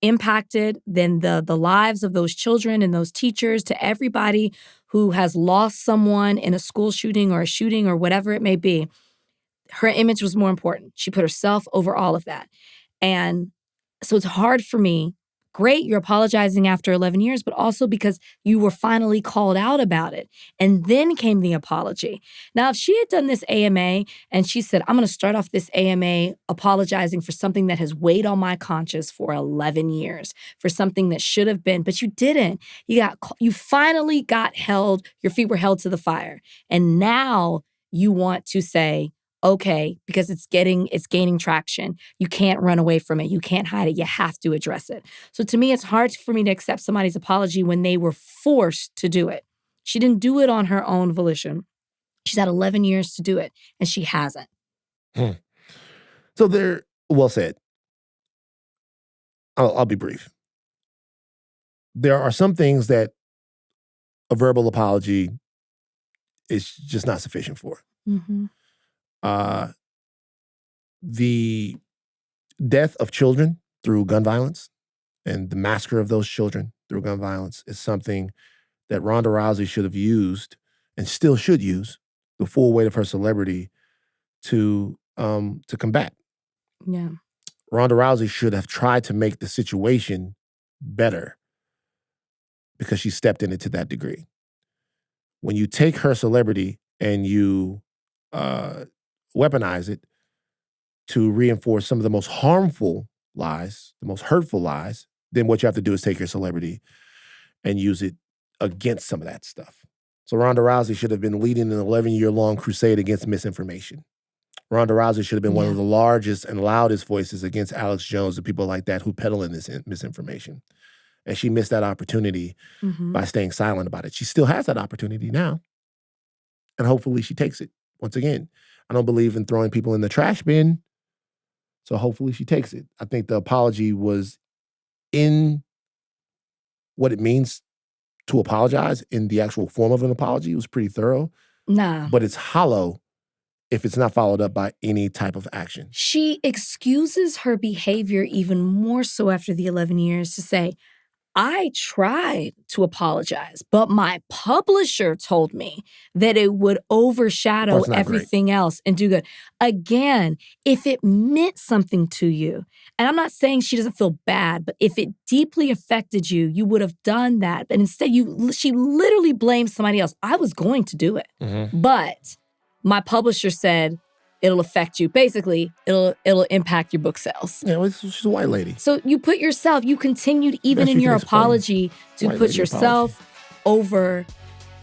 impacted, than the lives of those children and those teachers, to everybody who has lost someone in a school shooting or a shooting or whatever it may be. Her image was more important. She put herself over all of that. And so it's hard for me. Great, you're apologizing after 11 years, but also because you were finally called out about it. And then came the apology. Now, if she had done this AMA and she said, I'm going to start off this AMA apologizing for something that has weighed on my conscience for 11 years, for something that should have been, but you didn't. You finally got held, your feet were held to the fire. And now you want to say, okay, because it's gaining traction. You can't run away from it. You can't hide it. You have to address it. So to me, it's hard for me to accept somebody's apology when they were forced to do it. She didn't do it on her own volition. She's had 11 years to do it, and she hasn't. So well said. I'll be brief. There are some things that a verbal apology is just not sufficient for. Mm-hmm. The death of children through gun violence and the massacre of those children through gun violence is something that Ronda Rousey should have used and still should use the full weight of her celebrity to combat. Yeah. Ronda Rousey should have tried to make the situation better because she stepped in it to that degree. When you take her celebrity and you weaponize it to reinforce some of the most harmful lies, the most hurtful lies, then what you have to do is take your celebrity and use it against some of that stuff. So Ronda Rousey should have been leading an 11-year-long crusade against misinformation. Ronda Rousey should have been one of the largest and loudest voices against Alex Jones and people like that who peddle in this misinformation. And she missed that opportunity by staying silent about it. She still has that opportunity now. And hopefully she takes it. Once again, I don't believe in throwing people in the trash bin. So hopefully she takes it. I think the apology was in what it means to apologize, in the actual form of an apology. It was pretty thorough. Nah. But it's hollow if it's not followed up by any type of action. She excuses her behavior even more so after the 11 years to say, I tried to apologize, but my publisher told me that it would overshadow everything else and do good. Again, if it meant something to you, and I'm not saying she doesn't feel bad, but if it deeply affected you, you would have done that. But instead, she literally blamed somebody else. I was going to do it, but my publisher said, it'll affect you. Basically, it'll impact your book sales. Yeah, she's a white lady. So you continued even in your apology to put yourself over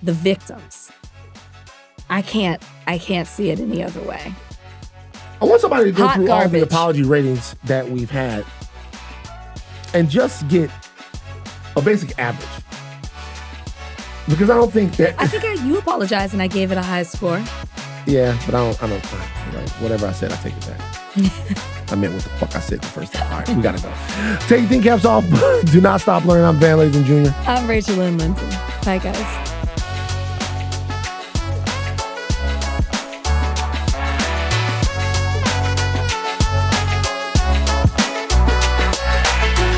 the victims. I can't see it any other way. I want somebody to go through all the apology ratings that we've had and just get a basic average. Because I don't think that... I think you apologized and I gave it a high score. Yeah, but I don't like, whatever I said, I take it back. I meant what the fuck I said the first time. All right, we gotta go. Take your thin caps off. Do not stop learning. I'm Van Lathan Jr. I'm Rachel Lynn Linton. Bye, guys.